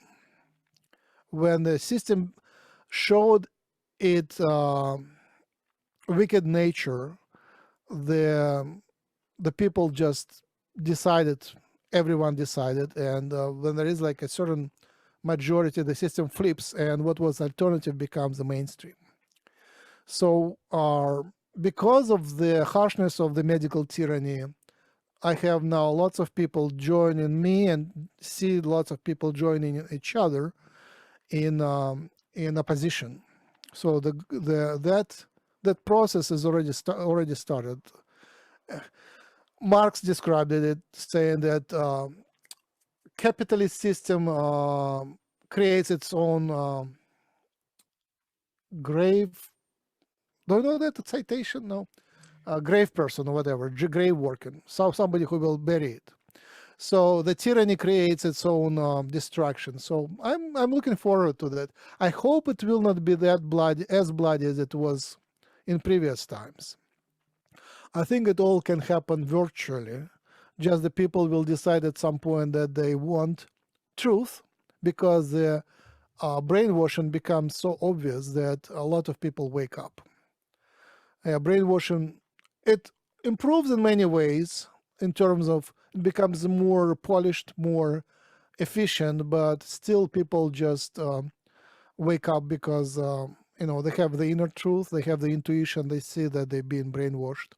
when the system showed its wicked nature. The people just decided, everyone decided, and when there is like a certain majority, the system flips, and what was alternative becomes the mainstream. So because of the harshness of the medical tyranny, I have now lots of people joining me, and see lots of people joining each other in opposition. So that process is already started. Marx described it, saying that capitalist system creates its own grave. Don't know that citation? No. Grave person or whatever, grave working, so somebody who will bury it. So the tyranny creates its own destruction. So I'm looking forward to that. I hope it will not be that bloody as it was in previous times. I think it all can happen virtually. Just the people will decide at some point that they want truth, because the brainwashing becomes so obvious that a lot of people wake up. Brainwashing, it improves in many ways in terms of it becomes more polished, more efficient, but still people just wake up because they have the inner truth, they have the intuition, they see that they've been brainwashed.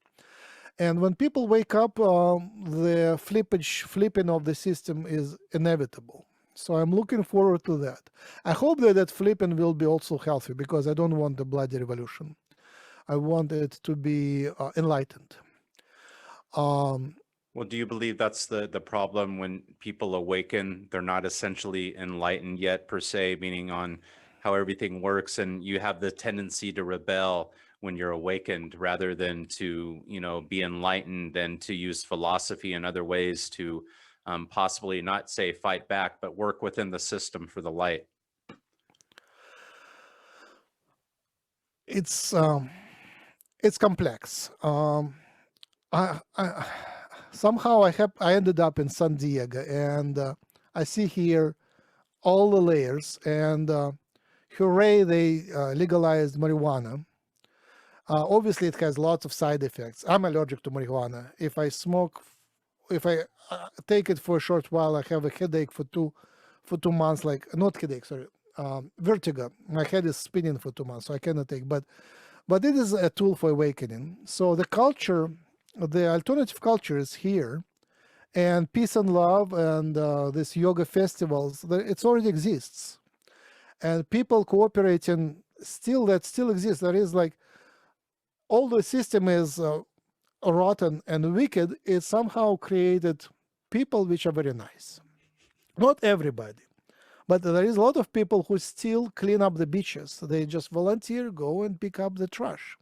And when people wake up, the flipping of the system is inevitable. So I'm looking forward to that. I hope that flipping will be also healthy, because I don't want the bloody revolution. I want it to be enlightened. Well, do you believe that's the problem when people awaken? They're not essentially enlightened yet, per se, meaning on how everything works, and you have the tendency to rebel when you're awakened, rather than to, be enlightened and to use philosophy and other ways to possibly not say fight back, but work within the system for the light. It's complex. Somehow I ended up in San Diego, and I see here all the layers, and hooray, they legalized marijuana. Obviously, it has lots of side effects. I'm allergic to marijuana. If I take it for a short while, I have a headache for 2 months, like not headache, sorry, vertigo. My head is spinning for 2 months, so I cannot take. But it is a tool for awakening. So the culture, the alternative culture is here, and peace and love and this yoga festivals, it already exists, and people cooperating that still exists. There is like, although the system is rotten and wicked, it somehow created people which are very nice. Not everybody, but there is a lot of people who still clean up the beaches. They just volunteer, go and pick up the trash.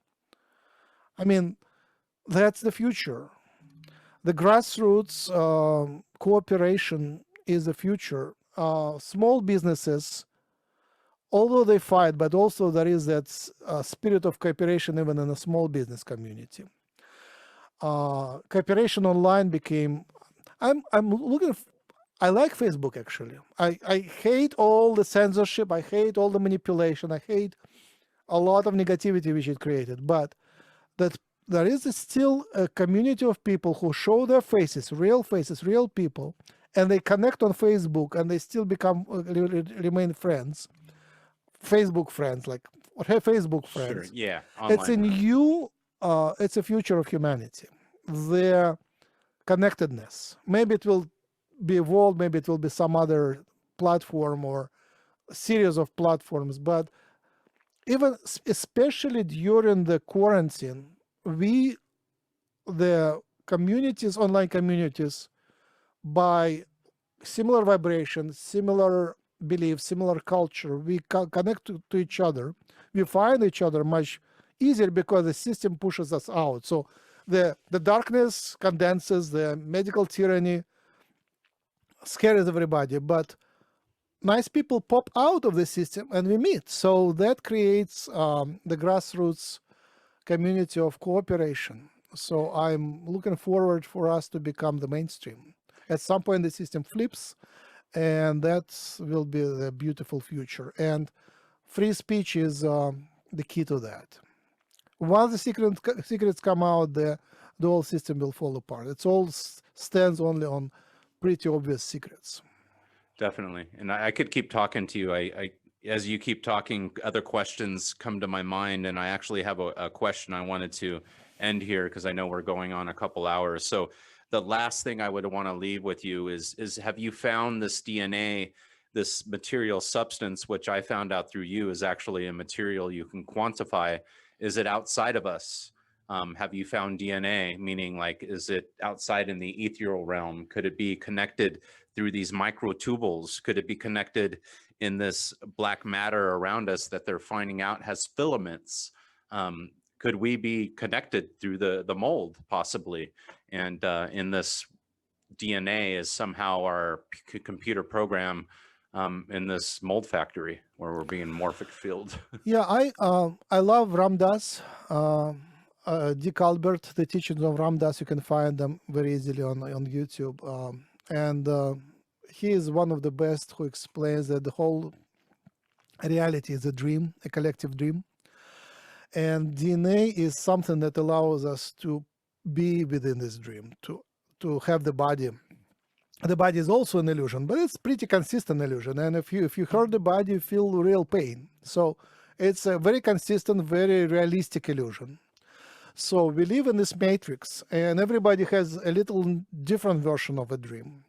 I mean, that's the future. The grassroots cooperation is the future. Small businesses, although they fight, but also there is that spirit of cooperation even in a small business community. Cooperation online became. I'm looking. I like Facebook, actually. I hate all the censorship. I hate all the manipulation. I hate a lot of negativity which it created. But that there is still a community of people who show their faces, real people, and they connect on Facebook, and they still remain friends. Facebook friends, like, or Facebook friends. Sure, yeah. It's a new, it's a future of humanity. Their connectedness. Maybe it will be evolved, maybe it will be some other platform or series of platforms, but even especially during the quarantine, the communities, online communities, by similar vibrations, similar beliefs, similar culture, we connect to each other. We find each other much easier because the system pushes us out. So the darkness condenses, the medical tyranny scares everybody, but nice people pop out of the system and we meet. So that creates the grassroots community of cooperation. So I'm looking forward for us to become the mainstream. At some point the system flips, and that will be the beautiful future. And free speech is the key to that. Once the secrets come out, the whole system will fall apart. It all stands only on pretty obvious secrets. Definitely. And I could keep talking to you. I as you keep talking, other questions come to my mind, and I actually have a question I wanted to end here because I know we're going on a couple hours. So the last thing I would want to leave with you is have you found this DNA, this material substance, which I found out through you is actually a material you can quantify? Is it outside of us? Have you found DNA? Meaning, like, is it outside in the ethereal realm? Could it be connected through these microtubules? Could it be connected in this black matter around us that they're finding out has filaments? Could we be connected through the mold, possibly? And in this DNA is somehow our computer program in this mold factory where we're being morphic filled. Yeah, I love Ram Dass. Dick Albert, the teachings of Ram Dass, you can find them very easily on YouTube. And he is one of the best who explains that the whole reality is a dream, a collective dream. And DNA is something that allows us to be within this dream, to have the body. The body is also an illusion, but it's pretty consistent illusion. And if you hurt the body, you feel real pain. So it's a very consistent, very realistic illusion. So we live in this matrix, and everybody has a little different version of a dream.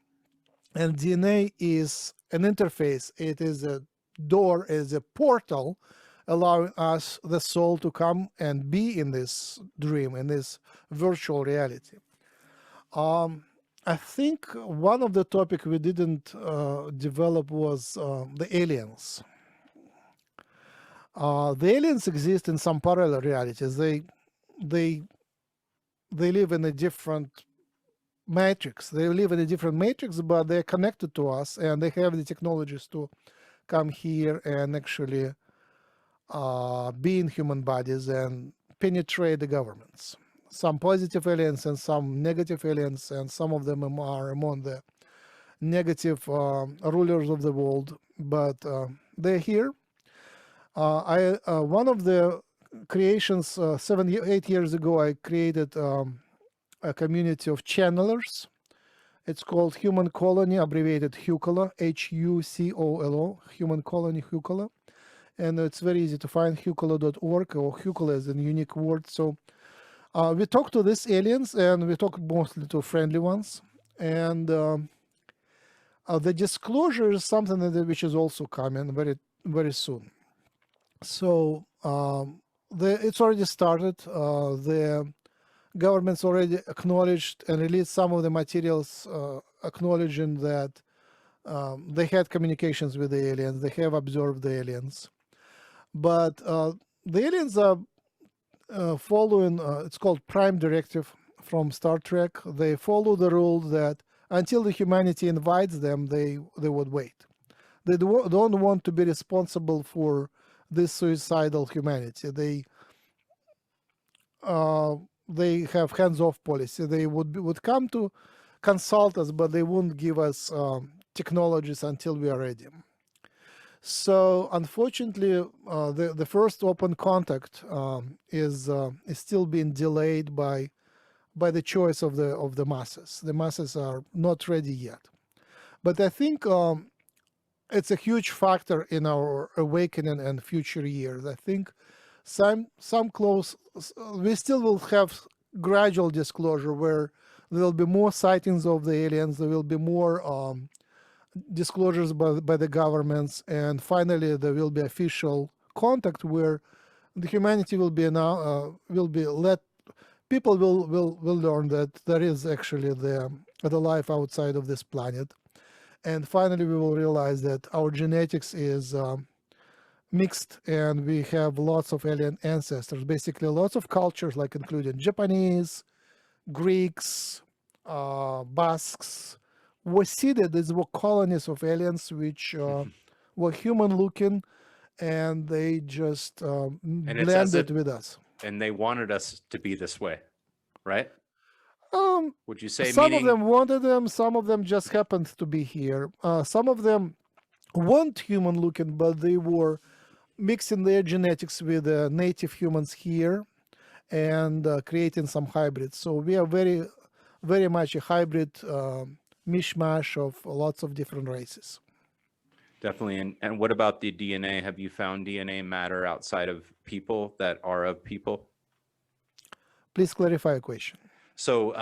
And DNA is an interface. It is a door, is a portal, allowing us, the soul, to come and be in this dream, in this virtual reality. I think one of the topics we didn't develop was the aliens. The aliens exist in some parallel realities. They live in a different matrix. They live in a different matrix, but they're connected to us, and they have the technologies to come here and actually be in human bodies and penetrate the governments. Some positive aliens and some negative aliens, and some of them are among the negative rulers of the world, but they're here. One of the creations 8 years ago, I created a community of channelers. It's called Human Colony, abbreviated HUCOLA, HUCOLO, Human Colony HUCOLA. And it's very easy to find, hucola.org, or HUCOLA is a unique word. So we talk to these aliens, and we talk mostly to friendly ones. And the disclosure is something which is also coming very, very soon. So it's already started. The government's already acknowledged and released some of the materials acknowledging that they had communications with the aliens. They have observed the aliens. But the aliens are following, it's called Prime Directive from Star Trek. They follow the rule that until the humanity invites them, they would wait. They don't want to be responsible for this suicidal humanity. They have hands-off policy. They would come to consult us, but they won't give us technologies until we are ready. So unfortunately, the first open contact is still being delayed by the choice of the masses. The masses are not ready yet. But I think it's a huge factor in our awakening and future years. I think we still will have gradual disclosure where there will be more sightings of the aliens. There will be more disclosures by the governments, and finally there will be official contact where the humanity will be people will learn that there is actually the life outside of this planet. And finally, we will realize that our genetics is mixed, and we have lots of alien ancestors. Basically, lots of cultures, like including Japanese, Greeks, Basques, were seeded. These were colonies of aliens which were human-looking, and they just blended with us. And they wanted us to be this way, right? Would you say some of them wanted them, some of them just happened to be here. Some of them weren't human looking, but they were mixing their genetics with native humans here and creating some hybrids. So we are very, very much a hybrid mishmash of lots of different races. Definitely. And what about the DNA? Have you found DNA matter outside of people that are of people? Please clarify a question. So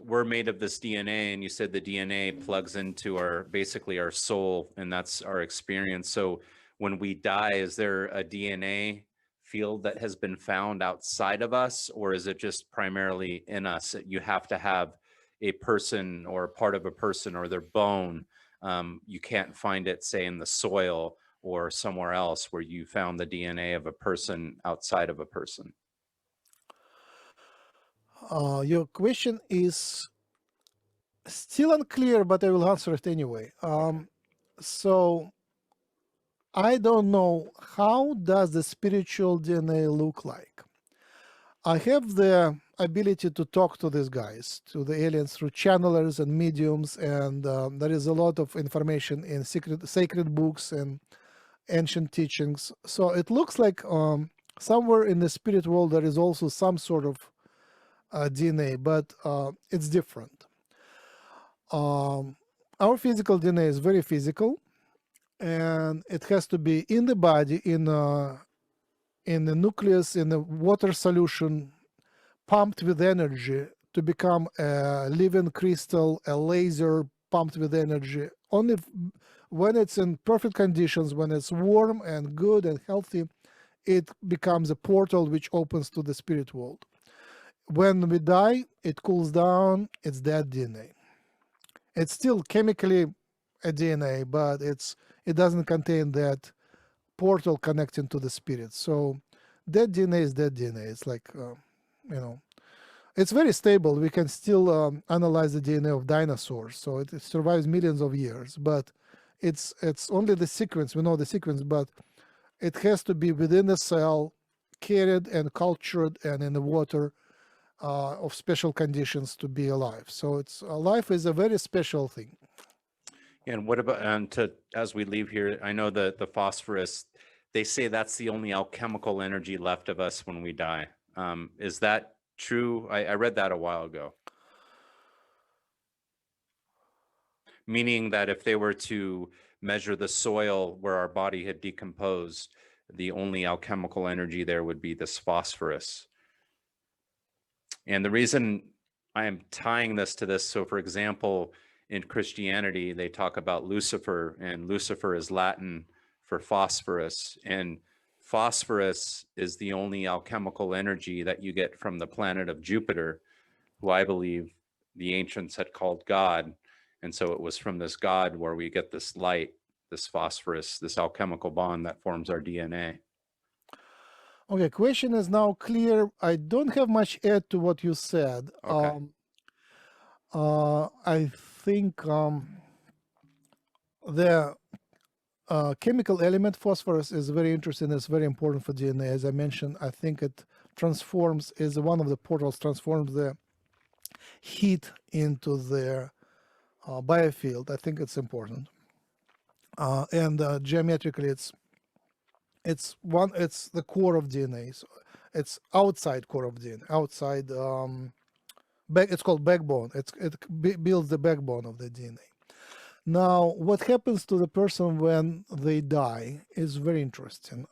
we're made of this DNA, and you said the DNA plugs into basically our soul, and that's our experience. So when we die, is there a DNA field that has been found outside of us, or is it just primarily in us? You have to have a person or a part of a person or their bone. You can't find it, say, in the soil or somewhere else where you found the DNA of a person outside of a person. Your question is still unclear, but I will answer it anyway. So I don't know, how does the spiritual DNA look like? I have the ability to talk to these guys, to the aliens, through channelers and mediums, and there is a lot of information in sacred books and ancient teachings. So it looks like somewhere in the spirit world there is also some sort of DNA, but it's different. Our physical DNA is very physical, and it has to be in the body, in the nucleus, in the water solution, pumped with energy to become a living crystal, a laser pumped with energy. Only when it's in perfect conditions, when it's warm and good and healthy, it becomes a portal which opens to the spirit world. When we die, it cools down, it's dead DNA. It's still chemically a DNA, but it doesn't contain that portal connecting to the spirit. So dead DNA is dead DNA. It's like, it's very stable. We can still analyze the DNA of dinosaurs, so it survives millions of years. But it's only the sequence. We know the sequence, but it has to be within the cell, carried and cultured and in the water of special conditions to be alive. So life is a very special thing. And what about, as we leave here, I know the phosphorus, they say that's the only alchemical energy left of us when we die. Is that true? I read that a while ago. Meaning that if they were to measure the soil where our body had decomposed, the only alchemical energy there would be this phosphorus. And the reason I am tying this to this, so for example, in Christianity, they talk about Lucifer, and Lucifer is Latin for phosphorus. And phosphorus is the only alchemical energy that you get from the planet of Jupiter, who I believe the ancients had called God. And so it was from this God where we get this light, this phosphorus, this alchemical bond that forms our DNA. Okay, question is now clear. I don't have much add to what you said. Okay. I think the chemical element phosphorus is very interesting. It's very important for DNA. As I mentioned, I think it is one of the portals, transforms the heat into the biofield. I think it's important. And geometrically, it's the core of DNA. So it's outside core of DNA. Outside, it's called backbone. It builds the backbone of the DNA. Now, what happens to the person when they die is very interesting.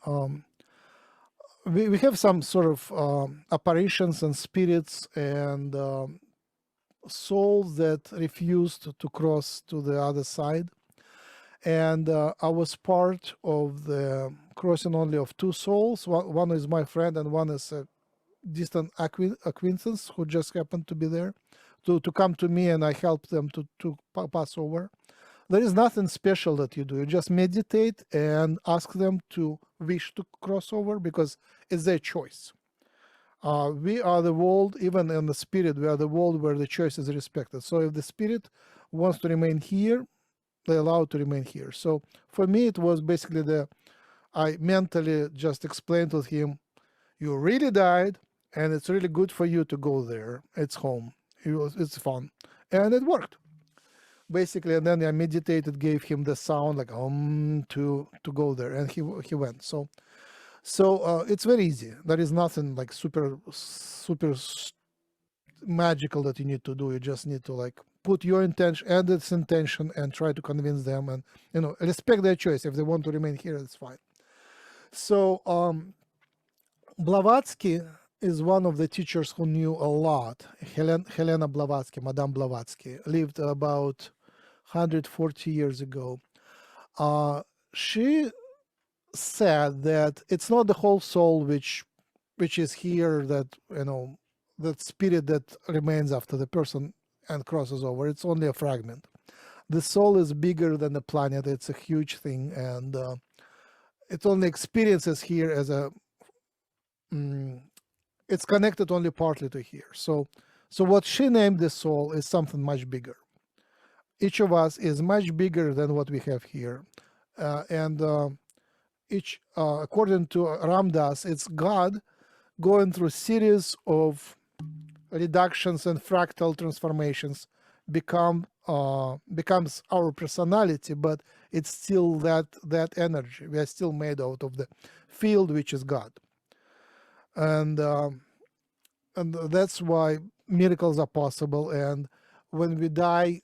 We have some sort of apparitions and spirits and souls that refused to cross to the other side. And I was part of the crossing only of two souls. One is my friend and one is a distant acquaintance who just happened to be there to come to me, and I helped them to pass over. There is nothing special that you do. You just meditate and ask them to wish to cross over because it's their choice. We are the world, even in the spirit, we are the world where the choice is respected. So if the spirit wants to remain here, they allow it to remain here. So for me, it was basically I mentally just explained to him, you really died, and it's really good for you to go there. It's home. It's fun. And it worked. Basically, and then I meditated, gave him the sound like to go there, and he went. So it's very easy. There is nothing like super magical that you need to do. You just need to like put your intention and its intention and try to convince them, and respect their choice. If they want to remain here, it's fine. So Blavatsky is one of the teachers who knew a lot. Helena Blavatsky, Madame Blavatsky, lived about 140 years ago. She said that it's not the whole soul which is here, that that spirit that remains after the person and crosses over. It's only a fragment. The soul is bigger than the planet. It's a huge thing, and it only experiences here as it's connected only partly to here. So what she named the soul is something much bigger. Each of us is much bigger than what we have here, and each according to Ramdas, it's God going through series of reductions and fractal transformations becomes our personality, but it's still that energy. We are still made out of the field, which is God, and that's why miracles are possible. And when we die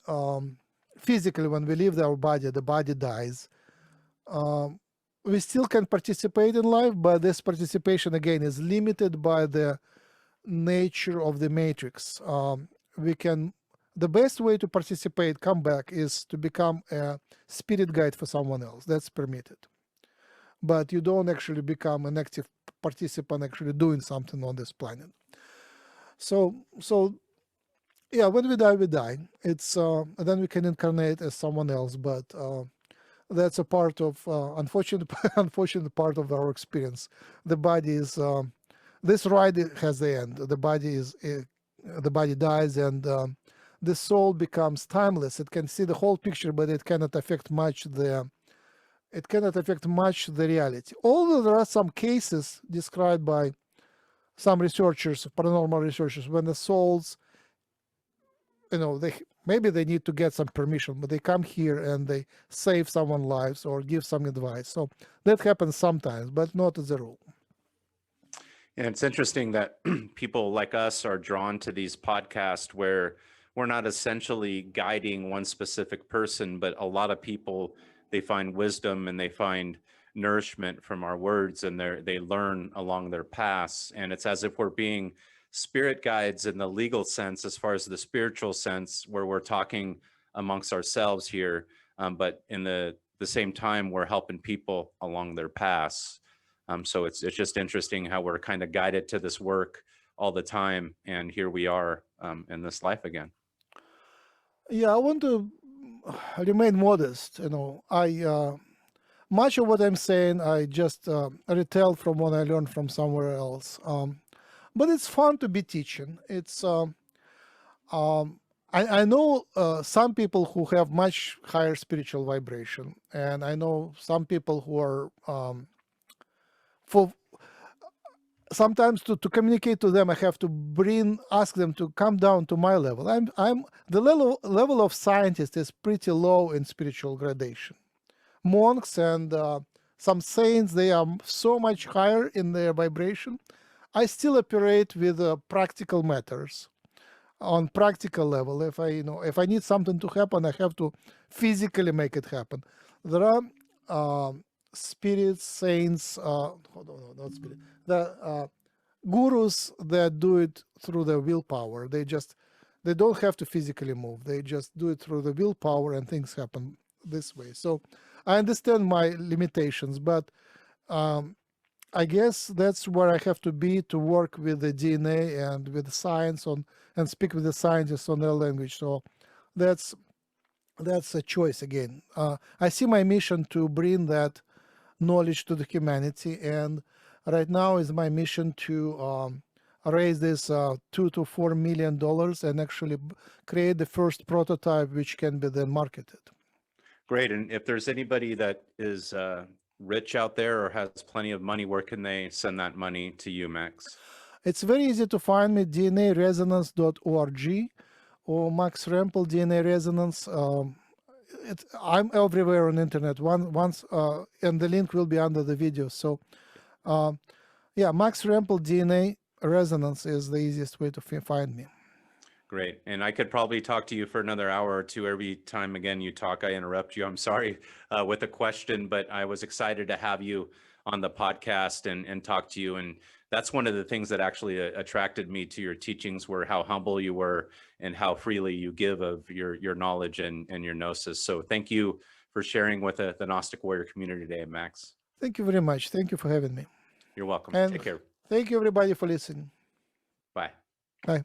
physically, when we leave our body, the body dies. We still can participate in life, but this participation again is limited by the nature of the matrix. The best way to participate, come back, is to become a spirit guide for someone else. That's permitted, but you don't actually become an active participant actually doing something on this planet. So yeah, when we die. It's then we can incarnate as someone else, but that's a part of unfortunate part of our experience. The body is this ride has the end. The body dies, and the soul becomes timeless. It can see the whole picture, but it cannot affect much the reality. Although there are some cases described by some researchers, paranormal researchers, when the souls, maybe they need to get some permission, but they come here and they save someone's lives or give some advice. So that happens sometimes, but not as a rule. And it's interesting that people like us are drawn to these podcasts where we're not essentially guiding one specific person, but a lot of people, they find wisdom and they find nourishment from our words, and they learn along their paths. And it's as if we're being spirit guides in the legal sense, as far as the spiritual sense, where we're talking amongst ourselves here, but in the same time, we're helping people along their paths. So it's just interesting how we're kind of guided to this work all the time, and here we are in this life again. Yeah, I want to remain modest. Much of what I'm saying, I just retell from what I learned from somewhere else. But it's fun to be teaching. It's I know some people who have much higher spiritual vibration, and I know some people who are sometimes to communicate to them, I have to ask them to come down to my level. I'm the level of scientist is pretty low in spiritual gradation. Monks and some saints, they are so much higher in their vibration. I still operate with practical matters on practical level. If I need something to happen, I have to physically make it happen. There are spirits, saints, not spirit, the gurus that do it through the willpower. They don't have to physically move. They just do it through the willpower, and things happen this way. So I understand my limitations, but I guess that's where I have to be to work with the DNA and with the science and speak with the scientists on their language. So that's a choice again. I see my mission to bring that knowledge to the humanity, and right now is my mission to raise this $2 to $4 million and actually create the first prototype which can be then marketed. Great. And if there's anybody that is rich out there or has plenty of money, where can they send that money to you, Max? It's very easy to find me, dnaresonance.org or Max Rempel, DNA Resonance. I'm everywhere on the internet. And the link will be under the video. So, yeah, Max Rempel, DNA Resonance is the easiest way to find me. Great. And I could probably talk to you for another hour or two. Every time again you talk, I interrupt you. I'm sorry with a question, but I was excited to have you on the podcast and talk to you. And that's one of the things that actually attracted me to your teachings, were how humble you were and how freely you give of your knowledge and your gnosis. So thank you for sharing with the Gnostic Warrior community today, Max. Thank you very much. Thank you for having me. You're welcome. And take care. Thank you, everybody, for listening. Bye. Bye.